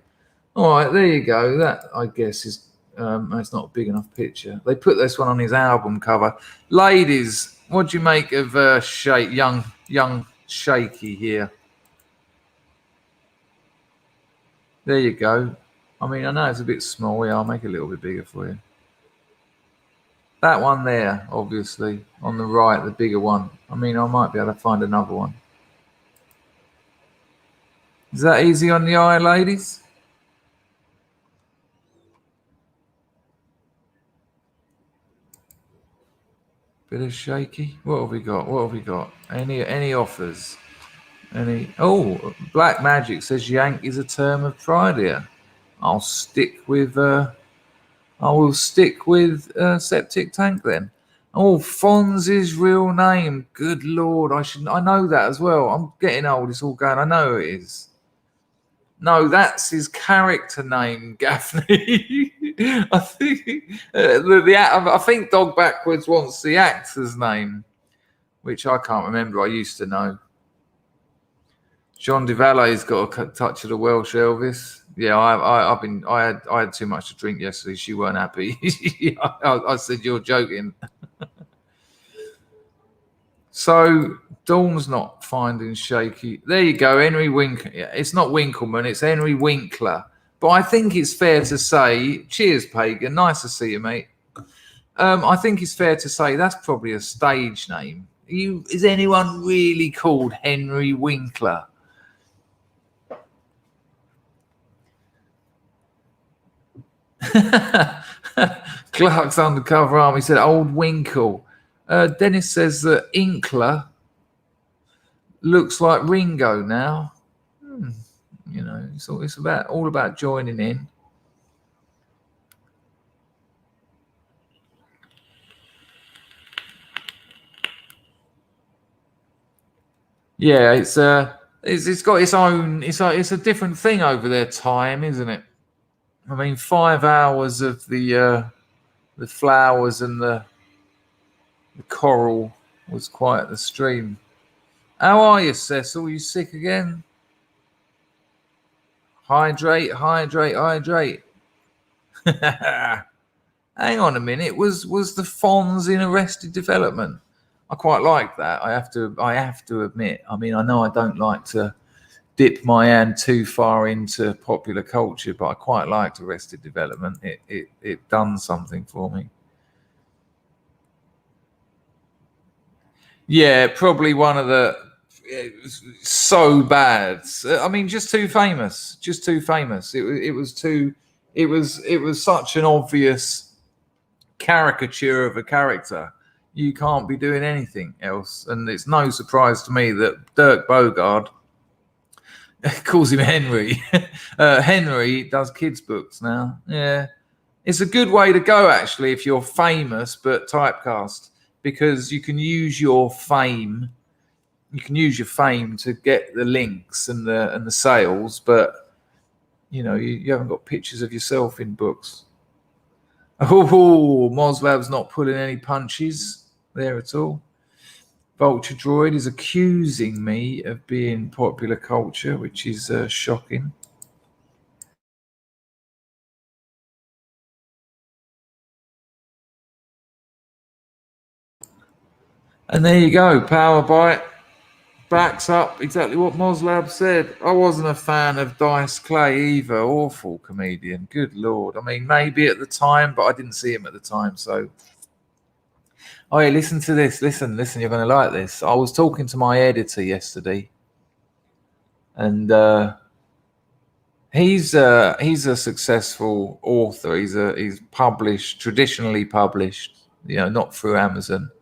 All right, there you go. That, I guess, is it's not a big enough picture. They put this one on his album cover. Ladies, what do you make of young Shaky here? There you go. I mean, I know it's a bit small. Yeah, I'll make it a little bit bigger for you. That one there, obviously, on the right, the bigger one. I mean, I might be able to find another one. Is that easy on the eye, ladies? Bit of shaky. What have we got? What have we got? Any offers? Any? Oh, Black Magic says Yank is a term of pride here. I'll stick with. I will stick with Septic Tank then. Oh, Fonz's real name. Good Lord, I know that as well. I'm getting old. It's all going. I know it is. No, that's his character name, Gaffney. I think I think Dog Backwards wants the actor's name, which I can't remember. I used to know. John DeValle's got a touch of the Welsh Elvis. Yeah, I had too much to drink yesterday. She weren't happy. I said, "You're joking." So Dawn's not finding shaky. There you go, Henry Winkler. It's not Winkleman, it's Henry Winkler. But I think it's fair to say, cheers, Pagan. Nice to see you, mate. I think it's fair to say that's probably a stage name. Is anyone really called Henry Winkler? Clark's undercover army said Old Winkle. Dennis says that Inkler looks like Ringo now. You know, it's all about joining in. Yeah, it's got its own. It's a different thing over there. Time, isn't it? I mean, 5 hours of the flowers and the coral was quite the stream. How are you, Cecil? You sick again? Hydrate. Hang on a minute. Was the Fonz in Arrested Development? I quite like that. I have to admit. I mean, I know I don't like to dip my hand too far into popular culture, but I quite liked Arrested Development. It done something for me. Yeah, probably one of the so bad. I mean, just too famous. It was such an obvious caricature of a character. You can't be doing anything else, and it's no surprise to me that Dirk Bogarde calls him Henry. Henry does kids' books now. Yeah, it's a good way to go actually if you're famous but typecast, because you can use your fame. You can use your fame to get the links and the sales, but you know you haven't got pictures of yourself in books. Oh, Mozlab's not pulling any punches there at all. Vulture Droid is accusing me of being popular culture, which is shocking. And there you go, Power Bite backs up exactly what Mozlab said. I wasn't a fan of Dice Clay either. Awful comedian. Good Lord. I mean, maybe at the time, but I didn't see him at the time. So, oh, yeah, listen to this. Listen. You're going to like this. I was talking to my editor yesterday, and he's a successful author. He's published, traditionally published, you know, not through Amazon.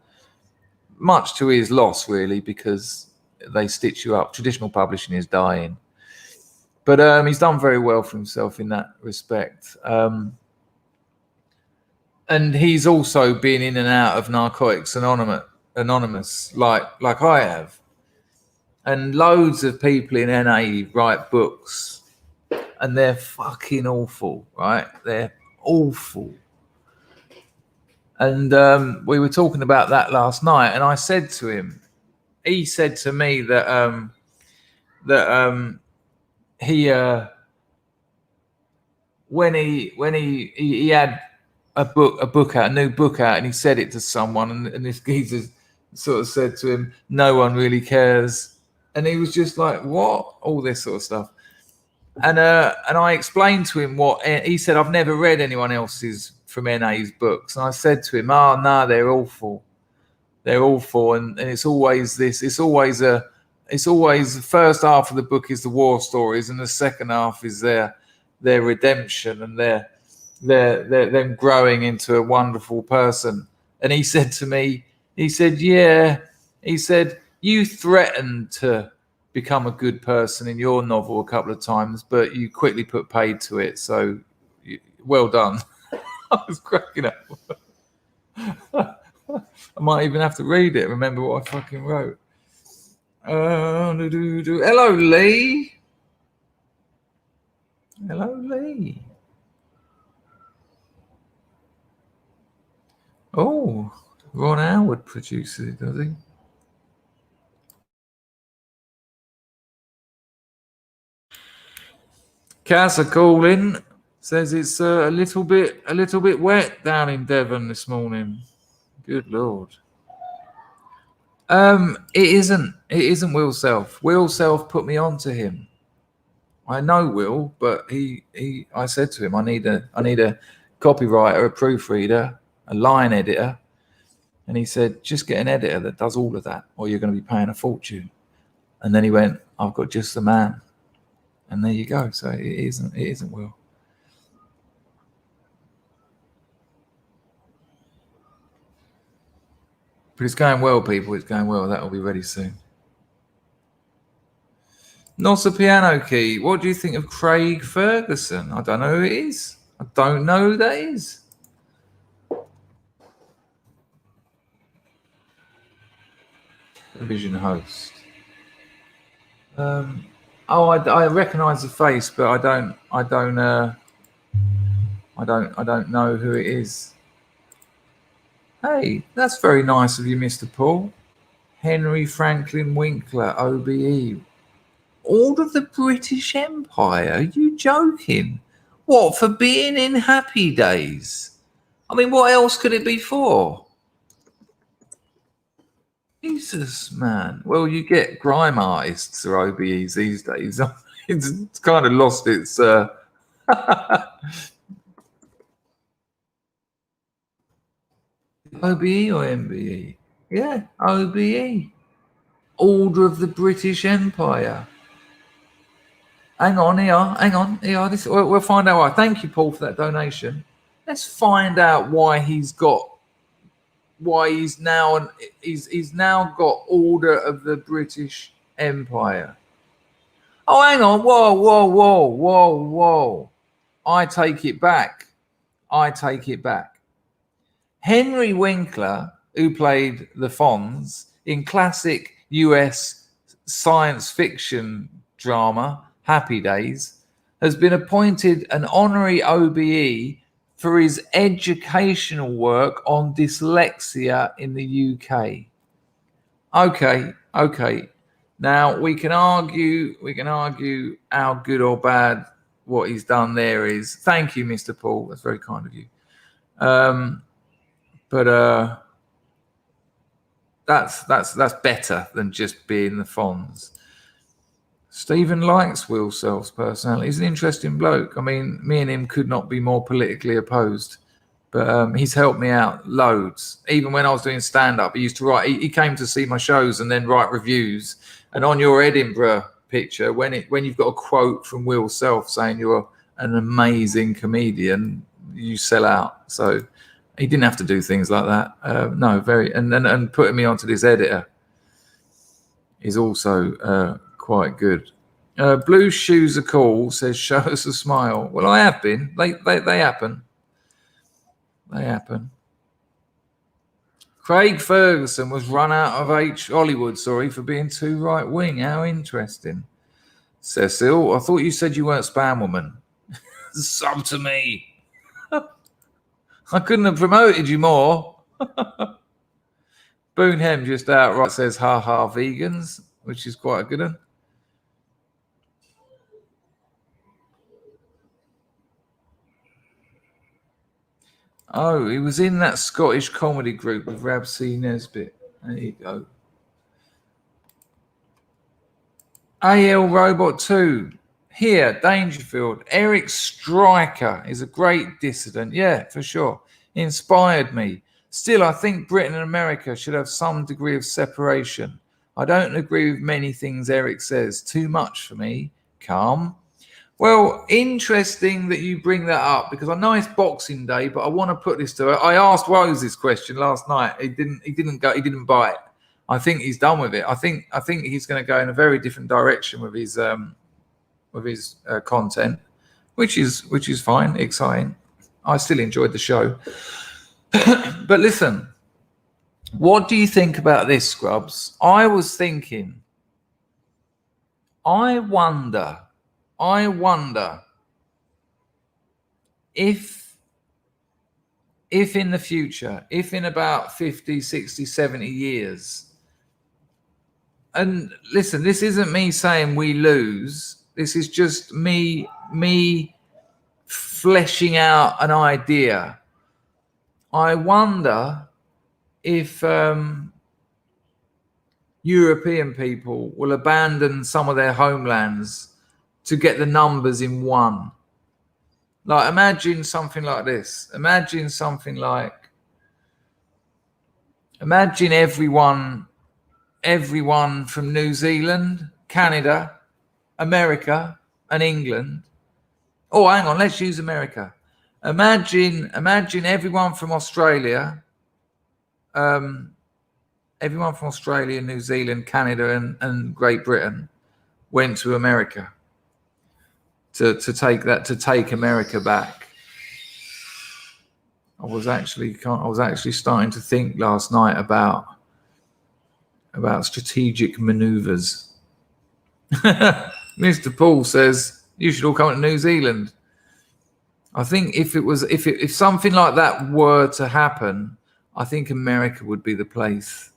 Much to his loss, really, because they stitch you up. Traditional publishing is dying, but he's done very well for himself in that respect. And he's also been in and out of Narcotics Anonymous, like I have. And loads of people in NA write books, and they're fucking awful, right? They're awful. And we were talking about that last night, and I said to him, he said to me that he when he had a book out, a new book out, and he said it to someone, and this geezer sort of said to him, "No one really cares," and he was just like, "What?" All this sort of stuff. And I explained to him what he said. I've never read anyone else's from NA's books, and I said to him, "Oh no, they're awful. They're awful, and it's always this. It's always a it's always the first half of the book is the war stories, and the second half is their redemption and their them growing into a wonderful person. And he said to me, he said, you threatened to become a good person in your novel a couple of times, but you quickly put paid to it. So well done. I was cracking up. I might even have to read it, remember what I fucking wrote. Hello, Lee. Hello, Lee. Oh, Ron Howard produces it, does he? Casa calling, says it's a little bit wet down in Devon this morning. Good Lord. It isn't Will Self. Will Self put me on to him. I know Will, but I said to him, I need a copywriter, a proofreader, a line editor. And he said, just get an editor that does all of that, or you're going to be paying a fortune. And then he went, I've got just the man. And there you go. So it isn't Will. But it's going well, people. It's going well. That'll be ready soon. Not a piano key. What do you think of Craig Ferguson? I don't know who it is. I don't know who that is. Television host. I recognise the face, but I don't know who it is. Hey, that's very nice of you, Mr. Paul. Henry Franklin Winkler, OBE. All of the British Empire? Are you joking? What, for being in Happy Days? I mean, what else could it be for? Jesus, man. Well, you get grime artists or OBEs these days. It's kind of lost its... OBE or MBE? Yeah, OBE. Order of the British Empire. Hang on. This, we'll find out why. Thank you, Paul, for that donation. Let's find out why he's now got Order of the British Empire. Oh, hang on. Whoa. I take it back. Henry Winkler, who played the Fonz in classic US science fiction drama Happy Days, has been appointed an honorary OBE for his educational work on dyslexia in the UK. Okay. Now we can argue how good or bad what he's done there is. Thank you, Mr. Paul. That's very kind of you. But that's better than just being the Fonz. Stephen likes Will Self's personality. He's an interesting bloke. I mean, me and him could not be more politically opposed. But he's helped me out loads. Even when I was doing stand-up, he used to write. He came to see my shows and then write reviews. And on your Edinburgh picture, when you've got a quote from Will Self saying you're an amazing comedian, you sell out. So he didn't have to do things like that. And putting me onto this editor is also quite good. Blue Shoes Are Cool says, show us a smile. Well, I have been. They happen. They happen. Craig Ferguson was run out of Hollywood, for being too right-wing. How interesting. Cecil, I thought you said you weren't Spam Woman. Sub to me. I couldn't have promoted you more. Boonhem just outright says, ha ha vegans, which is quite a good one. Oh, he was in that Scottish comedy group with Rab C. Nesbitt. There you go. AL Robot 2. Here, Dangerfield. Eric Stryker is a great dissident. Yeah, for sure. He inspired me. Still, I think Britain and America should have some degree of separation. I don't agree with many things Eric says. Too much for me. Calm. Well, interesting that you bring that up, because I know it's Boxing Day, but I want to put this to her. I asked Rose this question last night. He didn't bite. I think he's done with it. I think he's going to go in a very different direction with his content, which is fine, exciting. I still enjoyed the show. But listen, what do you think about this, Scrubs? I was thinking, I wonder if in the future, if in about 50, 60, 70 years, and listen, this isn't me saying we lose. This is just me fleshing out an idea. I wonder if European people will abandon some of their homelands to get the numbers in one. Like, imagine something like this. Imagine everyone from New Zealand, Canada, America, and England. Oh, hang on, let's use America. Imagine everyone from Australia, New Zealand, Canada, and Great Britain went to America to take America back. I was actually starting to think last night about strategic maneuvers. Mr. Paul says you should all come to New Zealand. I think if something like that were to happen, I think America would be the place.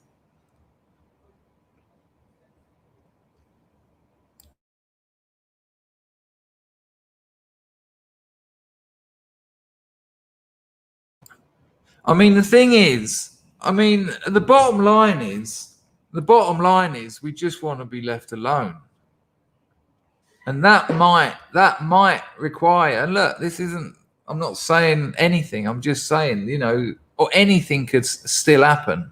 I mean, the thing is, the bottom line is we just want to be left alone. And that might require, and look, I'm not saying anything. I'm just saying, or anything could still happen.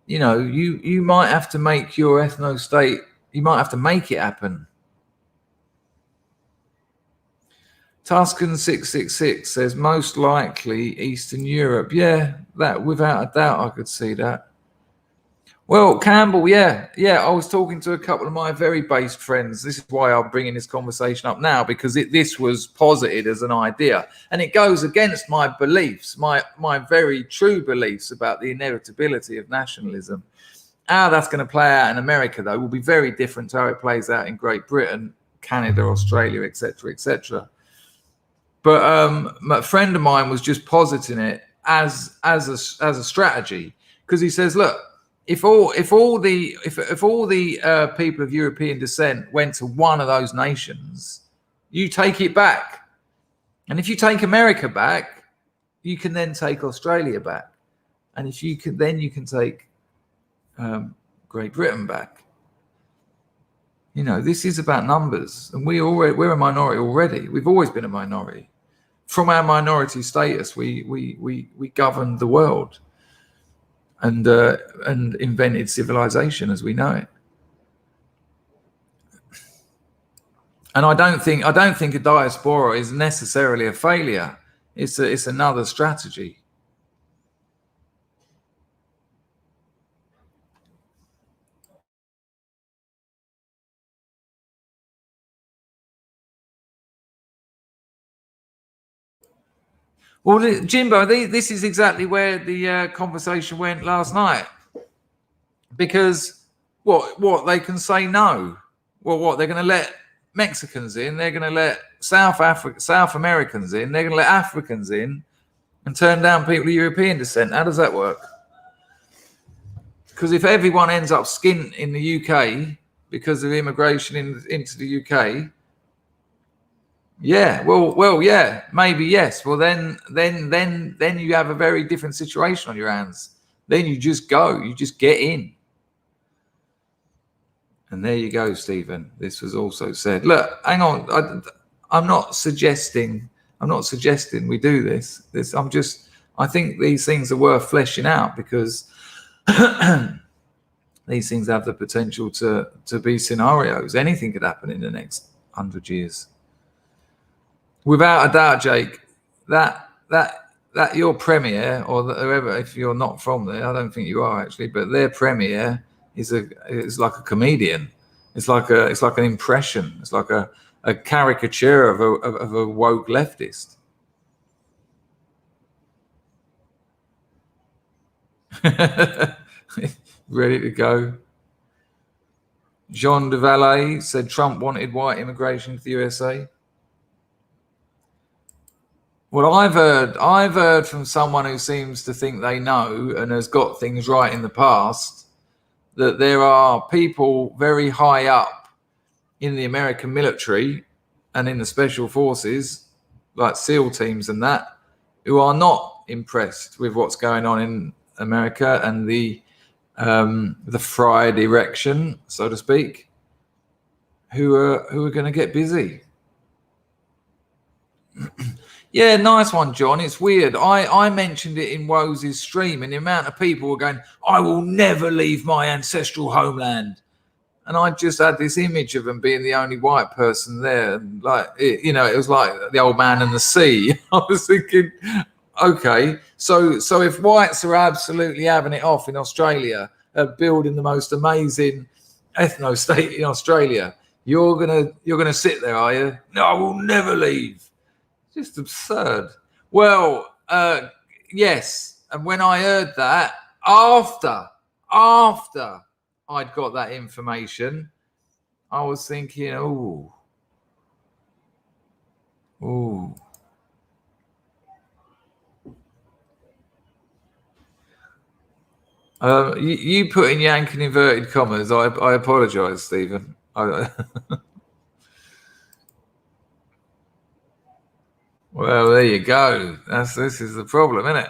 You might have to make your ethno-state, you might have to make it happen. Tuscan 666 says most likely Eastern Europe. Yeah, that without a doubt, I could see that. Well, Campbell, yeah, I was talking to a couple of my very based friends. This is why I'm bringing this conversation up now, because this was posited as an idea, and it goes against my beliefs, my very true beliefs about the inevitability of nationalism. How that's going to play out in America, though, will be very different to how it plays out in Great Britain, Canada, Australia, etc., etc. But a friend of mine was just positing it as a strategy, because he says, look, if all the people of European descent went to one of those nations, you take it back, and if you take America back, you can then take Australia back, and if you can, then you can take Great Britain back. This is about numbers, and we're a minority already. We've always been a minority. From our minority status, we governed the world and invented civilization as we know it. And I don't think a diaspora is necessarily a failure. It's another strategy. Well, Jimbo, this is exactly where the conversation went last night. Because what they can say no. Well, what they're going to let Mexicans in, they're going to let South Americans in, they're going to let Africans in, and turn down people of European descent. How does that work? Because if everyone ends up skint in the UK because of immigration into the UK. Yeah, well, yeah, maybe yes. Well, then you have a very different situation on your hands. Then you just go, you just get in, and there you go, Stephen. This was also said. Look, hang on. I'm not suggesting we do this. I think these things are worth fleshing out, because these things have the potential to be scenarios. Anything could happen in the next 100 years. Without a doubt, Jake, that your premier, or whoever, if you're not from there, I don't think you are actually, but their premier is like a comedian. It's like an impression. It's like a caricature of a woke leftist. Ready to go. Jean de Valle said Trump wanted white immigration to the USA. Well, I've heard from someone who seems to think they know and has got things right in the past that there are people very high up in the American military and in the special forces, like SEAL teams and that, who are not impressed with what's going on in America and the fried erection, so to speak, who are going to get busy. Yeah, nice one, John. It's weird. I mentioned it in Woes' stream, and the amount of people were going, I will never leave my ancestral homeland. And I just had this image of him being the only white person there. And it was like the old man and the sea. I was thinking, okay, so if whites are absolutely having it off in Australia, building the most amazing ethno state in Australia, you're gonna sit there, are you? No, I will never leave. Just absurd. Well, yes. And when I heard that, after I'd got that information, I was thinking, ooh. You put in yank in inverted commas. I apologise, Stephen. Well, there you go. This is the problem, isn't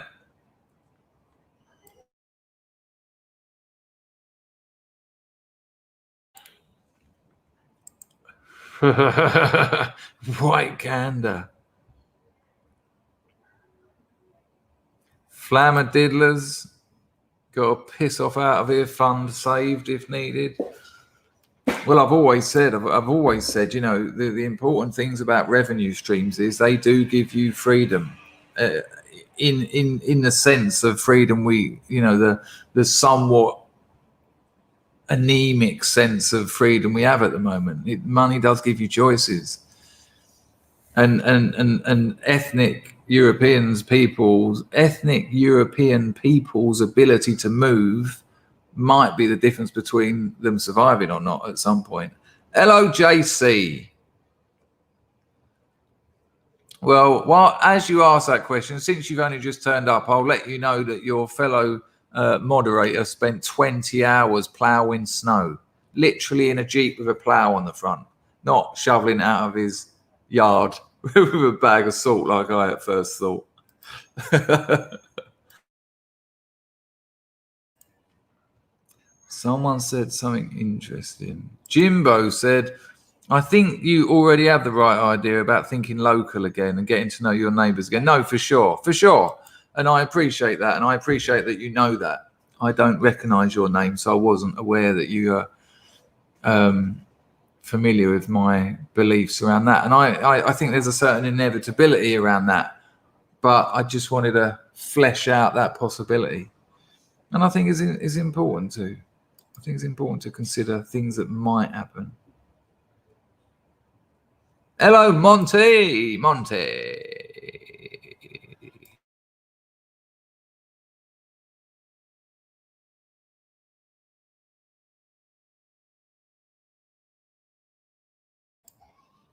it? White gander. Flammadiddlers. Got to piss off out of here. Fund saved if needed. Well, I've always said, you know, the important things about revenue streams is they do give you freedom, in the sense of freedom. The somewhat anemic sense of freedom we have at the moment. Money does give you choices, and ethnic European people's ability to move might be the difference between them surviving or not at some point. Hello, JC. Well, as you ask that question, since you've only just turned up, I'll let you know that your fellow moderator spent 20 hours ploughing snow, literally in a Jeep with a plough on the front, not shoveling it out of his yard with a bag of salt like I at first thought. Someone said something interesting. Jimbo said, I think you already have the right idea about thinking local again and getting to know your neighbours again. No, for sure. And I appreciate that. And I appreciate that you know that. I don't recognise your name, so I wasn't aware that you are familiar with my beliefs around that. And I think there's a certain inevitability around that. But I just wanted to flesh out that possibility. And I think it's important to. I think it's important to consider things that might happen. Hello, Monty.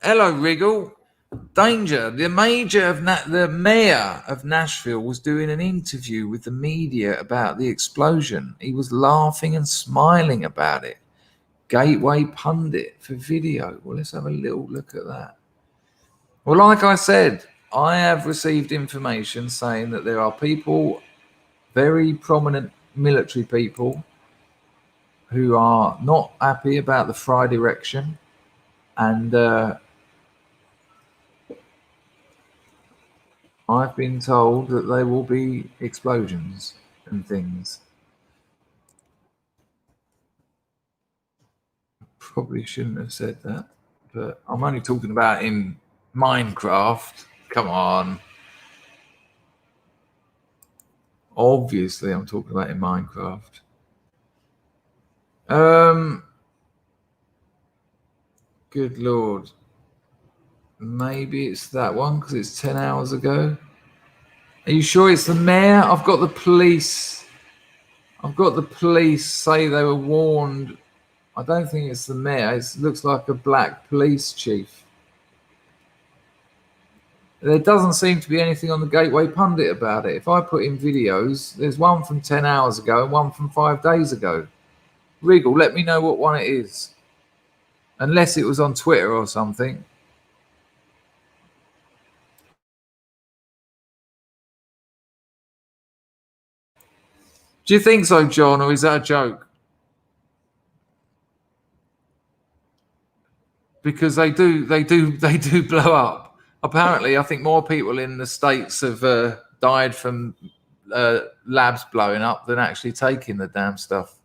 Hello, Wriggle. Danger. The mayor of Nashville was doing an interview with the media about the explosion. He was laughing and smiling about it. Gateway pundit for video. Well, let's have a little look at that. Well, like I said, I have received information saying that there are people, very prominent military people, who are not happy about the fried erection, and I've been told that there will be explosions and things. probably shouldn't have said that, but I'm only talking about in Minecraft. Come on. Obviously, I'm talking about in Minecraft. Good Lord. Maybe it's that one because it's 10 hours ago. Are you sure it's the mayor? I've got the police. I've got the police say they were warned. I don't think it's the mayor. It looks like a black police chief. There doesn't seem to be anything on the Gateway Pundit about it. If I put in videos, there's one from 10 hours ago and one from 5 days ago. Wriggle, let me know what one it is. Unless it was on Twitter or something. Do you think so, John, or is that a joke? Because they do blow up. Apparently, I think more people in the States have died from labs blowing up than actually taking the damn stuff.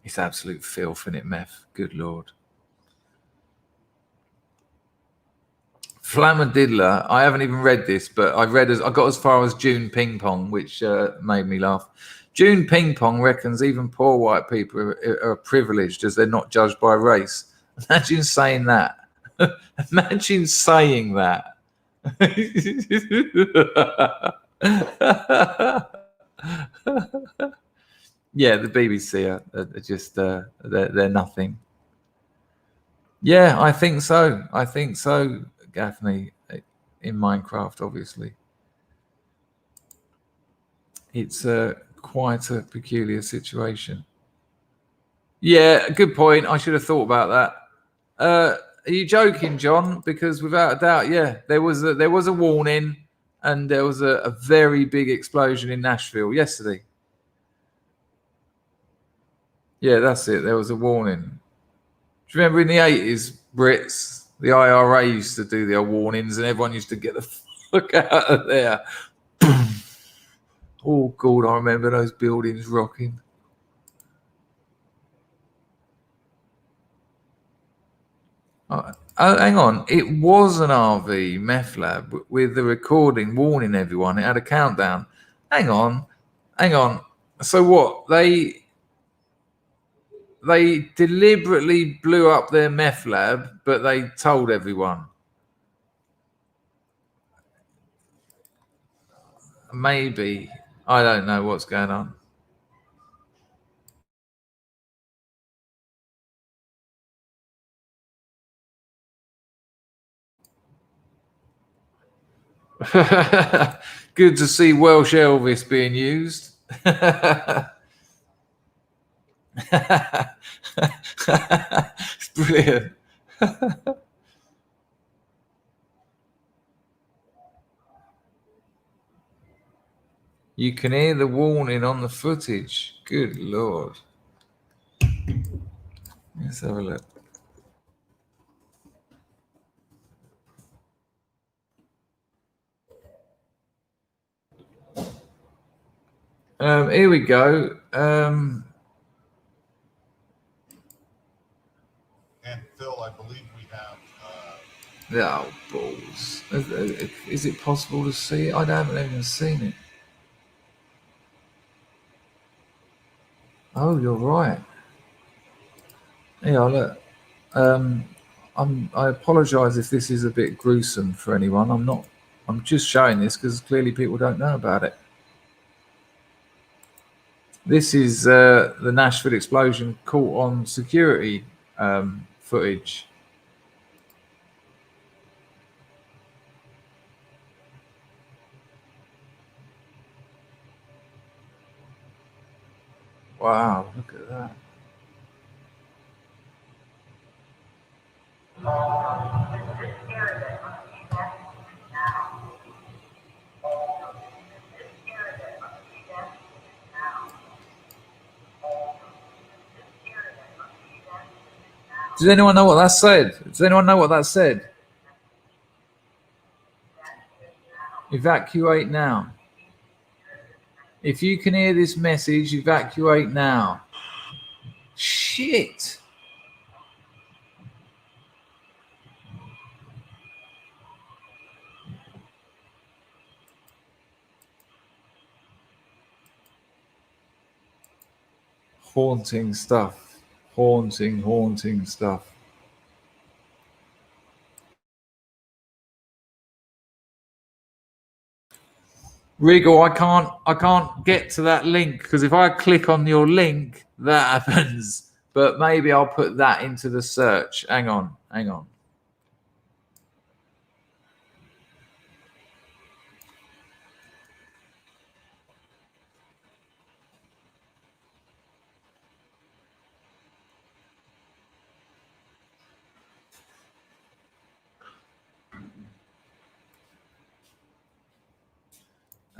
It's absolute filth, isn't it, meth? Good Lord. Flamadidler, I haven't even read this, but I got as far as June Ping Pong, which made me laugh. June Ping Pong reckons even poor white people are privileged as they're not judged by race. Imagine saying that. Imagine saying that. Yeah, the BBC are just they're nothing. Yeah, I think so. I think so, Gaffney, in Minecraft, obviously. It's quite a peculiar situation. Yeah, good point. I should have thought about that. Are you joking, John? Because without a doubt, yeah, there was a warning, and there was a very big explosion in Nashville yesterday. Yeah, that's it. There was a warning. Do you remember in the 80s, Brits, the IRA used to do their warnings, and everyone used to get the fuck out of there. Oh, God, I remember those buildings rocking. Hang on. It was an RV meth lab with the recording warning everyone. It had a countdown. Hang on. So what? They deliberately blew up their meth lab, but they told everyone. Maybe. I don't know what's going on. Good to see Welsh Elvis being used. It's brilliant. You can hear the warning on the footage. Good Lord. Let's have a look. Here we go. And Phil, I believe we have. Oh, balls. Is it possible to see it? I haven't even seen it. Oh, you're right. Yeah, look. I apologise if this is a bit gruesome for anyone. I'm just showing this because clearly people don't know about it. This is the Nashville explosion caught on security footage. Wow, look at that. Does anyone know what that said? Evacuate now. If you can hear this message, evacuate now. Shit. Haunting stuff. Haunting stuff. Regal, I can't get to that link because if I click on your link, that happens. But maybe I'll put that into the search. Hang on.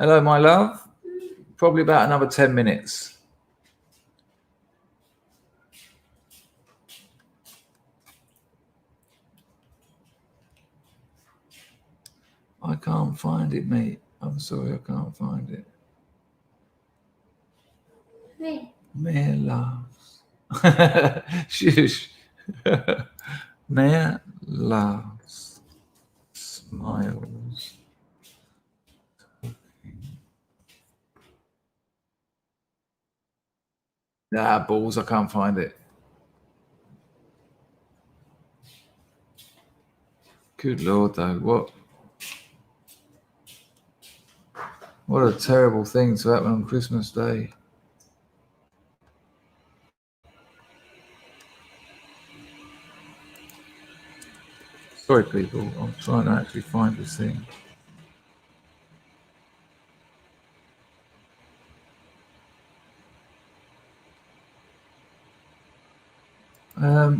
Hello, my love. Probably about another 10 minutes. I can't find it, mate. I'm sorry, I can't find it. Hey. Mayor laughs. Shush. Mayor laughs. Smiles. Nah, balls, I can't find it. Good Lord, though. What a terrible thing to happen on Christmas Day. Sorry, people. I'm trying to actually find this thing.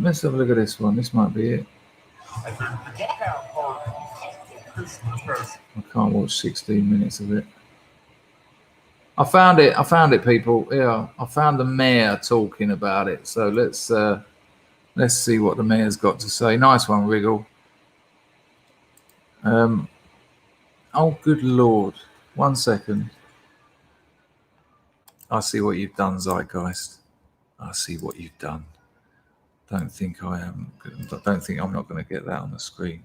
Let's have a look at this one. This might be it. I can't watch 16 minutes of it. I found it, people. Yeah, I found the mayor talking about it. So let's see what the mayor's got to say. Nice one, Wriggle. Oh, good Lord. 1 second. I see what you've done, Zeitgeist. I see what you've done. Don't think I'm not going to get that on the screen.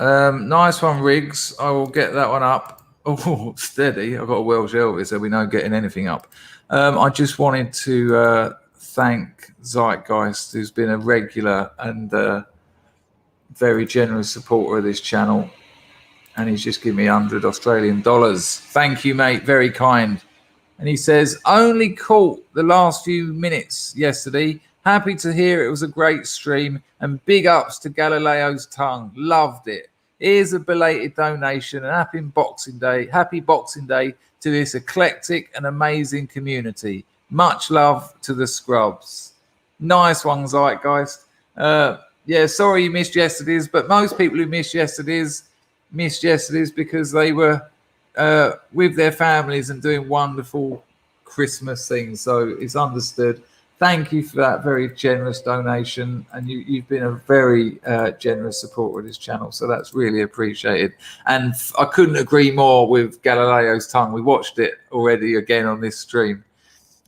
Nice one, Riggs. I will get that one up. Oh, steady. I've got a Welsh Elvis, so we know getting anything up. I just wanted to thank Zeitgeist, who's been a regular and very generous supporter of this channel. And he's just given me $100 Australian. Thank you, mate. Very kind. And he says, only caught the last few minutes yesterday. Happy to hear it was a great stream. And big ups to Galileo's tongue. Loved it. Here's a belated donation. And happy Boxing Day to this eclectic and amazing community. Much love to the Scrubs. Nice one, Zeitgeist. Yeah, sorry you missed yesterday's. But most people who missed yesterday's because they were with their families and doing wonderful Christmas things. So it's understood. Thank you for that very generous donation. And you've been a very generous supporter of this channel. So that's really appreciated. And I couldn't agree more with Galileo's tongue. We watched it already again on this stream.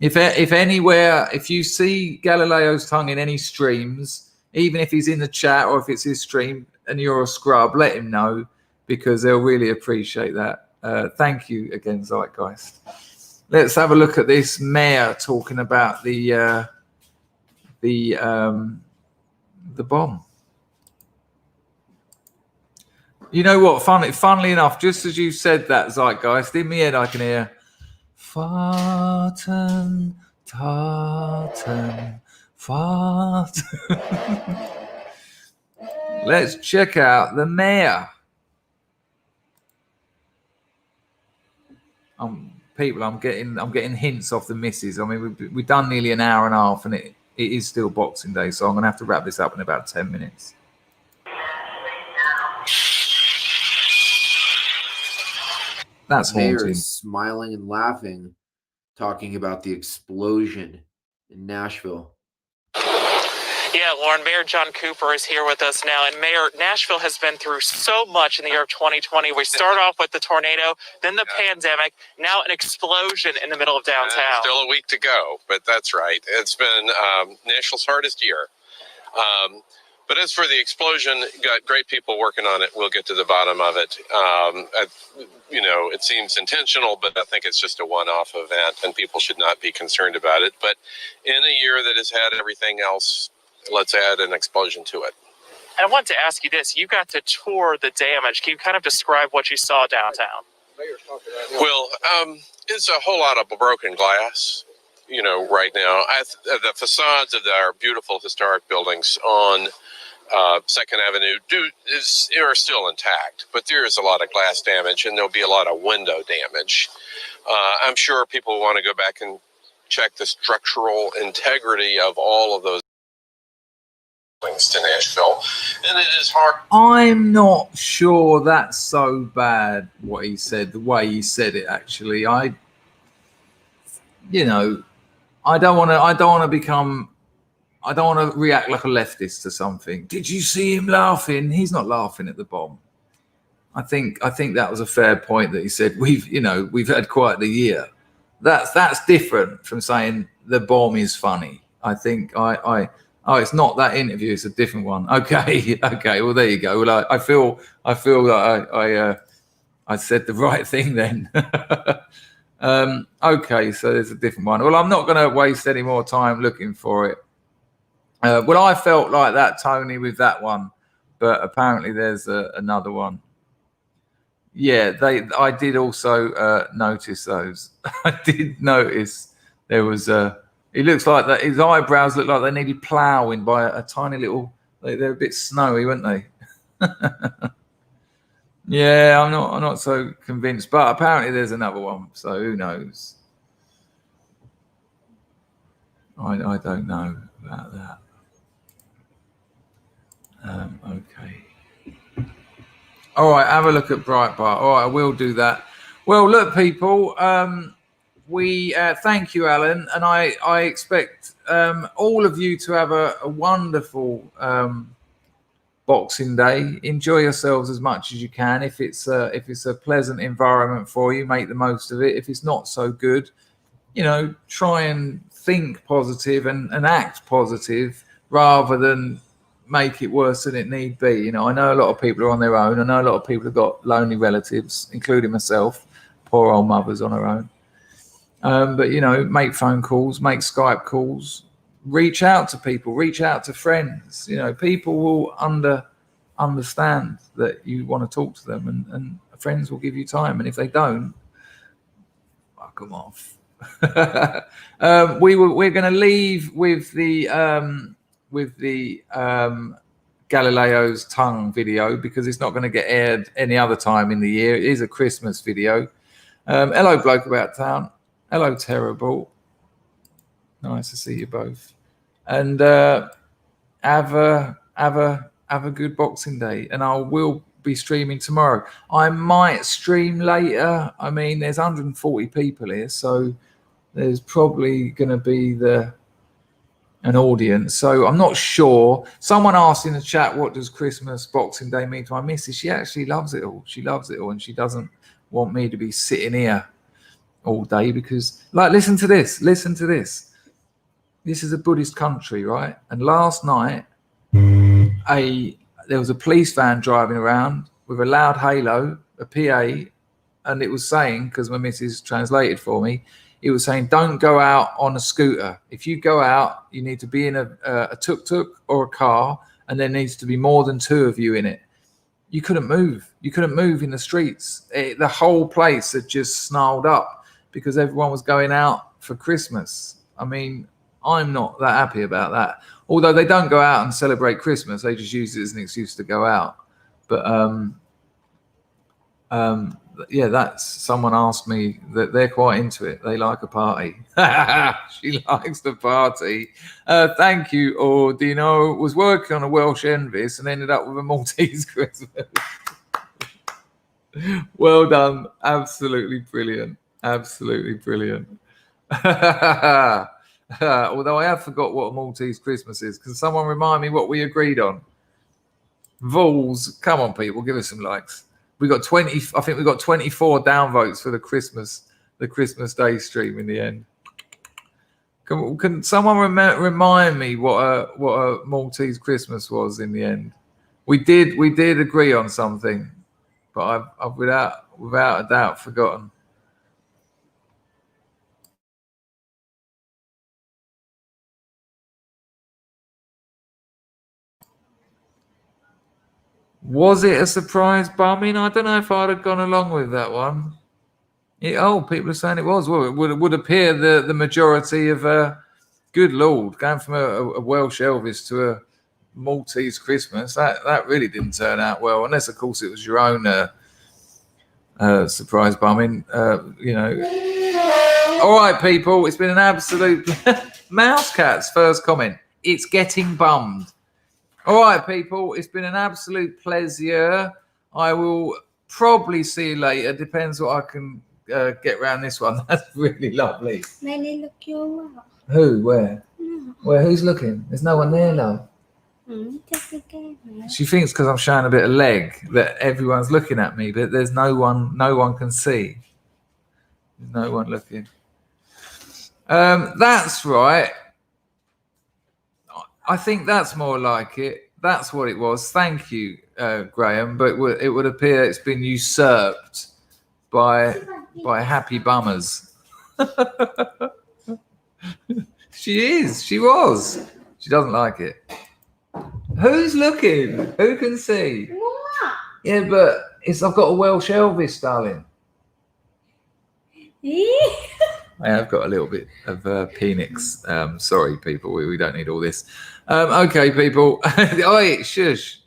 If anywhere, if you see Galileo's tongue in any streams, even if he's in the chat or if it's his stream and you're a scrub, let him know because they'll really appreciate that. Thank you again, Zeitgeist. Let's have a look at this mayor talking about the bomb. You know what? Funnily enough, just as you said that, Zeitgeist, in my head I can hear Farten, Tarten, Farten. Let's check out the mayor. People, I'm getting hints off the missus. I mean, we've done nearly an hour and a half, and it is still Boxing Day, so I'm going to have to wrap this up in about 10 minutes. That's haunting. Mayor is smiling and laughing, talking about the explosion in Nashville. Yeah, Lauren, Mayor John Cooper is here with us now. And Mayor, Nashville has been through so much in the year of 2020. We start off with the tornado, then the pandemic, now an explosion in the middle of downtown. Still a week to go, but that's right. It's been Nashville's hardest year. But as for the explosion, got great people working on it. We'll get to the bottom of it. It seems intentional, but I think it's just a one-off event, and people should not be concerned about it. But in a year that has had everything else, let's add an explosion to it. And I want to ask you this. You got to tour the damage. Can you kind of describe what you saw downtown? Well, it's a whole lot of broken glass, right now. The facades of our beautiful historic buildings on 2nd Avenue are still intact, but there is a lot of glass damage, and there'll be a lot of window damage. I'm sure people want to go back and check the structural integrity of all of those buildings to Nashville, and it is hard. I'm not sure that's so bad what he said, the way he said it. Actually, I don't want to react like a leftist to something. Did you see him laughing? He's not laughing at the bomb. I think that was a fair point that he said. We've had quite the year. That's different from saying the bomb is funny. I think it's not that interview. It's a different one. Okay. Well, there you go. Well, I feel that I said the right thing then. Okay, so there's a different one. Well, I'm not going to waste any more time looking for it. Well, I felt like that, Tony, with that one, but apparently there's another one. Yeah, I did also notice those. I did notice there was it looks like that his eyebrows look like they needed ploughing by a tiny little. They're a bit snowy, weren't they? Yeah, I'm not so convinced, but apparently there's another one. So who knows? I don't know about that. Okay. All right, have a look at Breitbart. All right, I will do that. Well, look, people, we thank you, Alan, and I expect all of you to have a wonderful Boxing Day. Enjoy yourselves as much as you can. If it's a pleasant environment for you, make the most of it. If it's not so good, try and think positive and act positive rather than make it worse than it need be. I know a lot of people are on their own. I know a lot of people have got lonely relatives, including myself. Poor old mother's on her own. But make phone calls, make Skype calls. Reach out to people, reach out to friends. People will understand that you want to talk to them, and friends will give you time. And if they don't, fuck them off. We're going to leave with the Galileo's tongue video because it's not going to get aired any other time in the year. It is a Christmas video. Hello, bloke about town. Hello, terrible. Nice to see you both. And have a good Boxing Day. And I will be streaming tomorrow. I might stream later. I mean, there's 140 people here, so there's probably going to be an audience. So I'm not sure. Someone asked in the chat, what does Christmas, Boxing Day mean to my missus? She actually loves it all. She loves it all, and she doesn't want me to be sitting here all day because, listen to this. This is a Buddhist country, right? And last night, there was a police van driving around with a loud halo, a PA, and it was saying, because my missus translated for me, it was saying, don't go out on a scooter. If you go out, you need to be in a tuk-tuk or a car, and there needs to be more than two of you in it. You couldn't move. You couldn't move in the streets. The whole place had just snarled up because everyone was going out for Christmas. I mean, I'm not that happy about that. Although they don't go out and celebrate Christmas, they just use it as an excuse to go out. But yeah, that's someone asked me that they're quite into it. They like a party. She likes the party. Thank you, Ordino. Was working on a Welsh Envis and ended up with a Maltese Christmas. Well done. Absolutely brilliant. Absolutely brilliant. Although I have forgot what a Maltese Christmas is. Can someone remind me what we agreed on? Vols. Come on, people. Give us some likes. We got 20. I think we got 24 downvotes for the Christmas Day stream in the end. Can someone remind me what a Maltese Christmas was in the end? We did agree on something, but I've without a doubt forgotten. Was it a surprise bumming? I don't know if I'd have gone along with that one. People are saying it was. Well, it would appear the majority of good Lord, going from a Welsh Elvis to a Maltese Christmas, that really didn't turn out well. Unless, of course, it was your own surprise bumming. All right, people, it's been an absolute Mousecat's first comment. It's getting bummed. All right, people, it's been an absolute pleasure. I will probably see you later. Depends what I can get around this one. That's really lovely. Who? Where? Where? Who's looking? There's no one there, love. She thinks because I'm showing a bit of leg that everyone's looking at me, but there's no one. No one can see. There's no one looking. That's right. I think that's more like it. That's what it was. Thank you, Graham. But it would appear it's been usurped by happy bummers. She is. She was. She doesn't like it. Who's looking? Who can see? Yeah, but I've got a Welsh Elvis, darling. I have got a little bit of Penix. Sorry, people. We don't need all this. Okay, people. Oi, shush.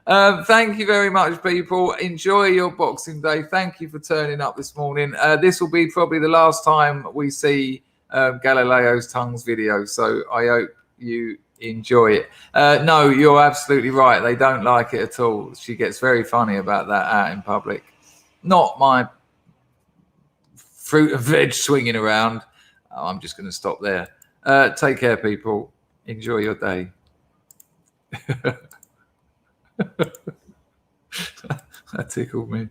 Thank you very much, people. Enjoy your Boxing Day. Thank you for turning up this morning. This will be probably the last time we see Galileo's tongues video, so I hope you enjoy it. No, you're absolutely right. They don't like it at all. She gets very funny about that out in public. Not my fruit and veg swinging around. I'm just going to stop there. Take care, people. Enjoy your day. That tickled me.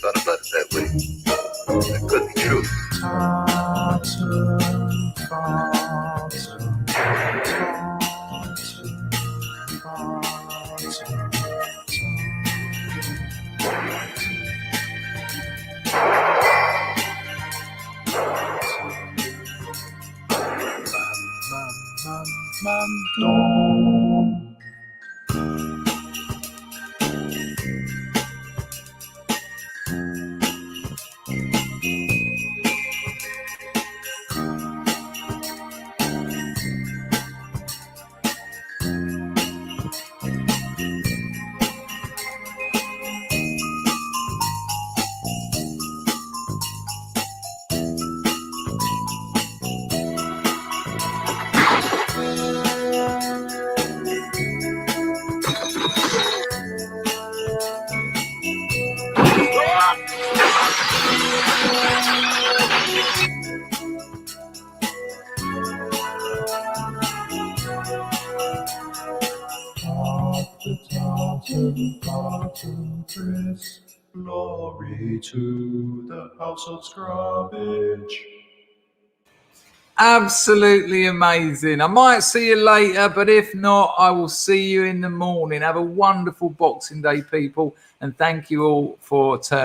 Thought about it that way. That could be true. Martin Chris. Glory to the house of Scrubbage. Absolutely amazing. I might see you later, but if not, I will see you in the morning. Have a wonderful Boxing Day, people, and thank you all for turning.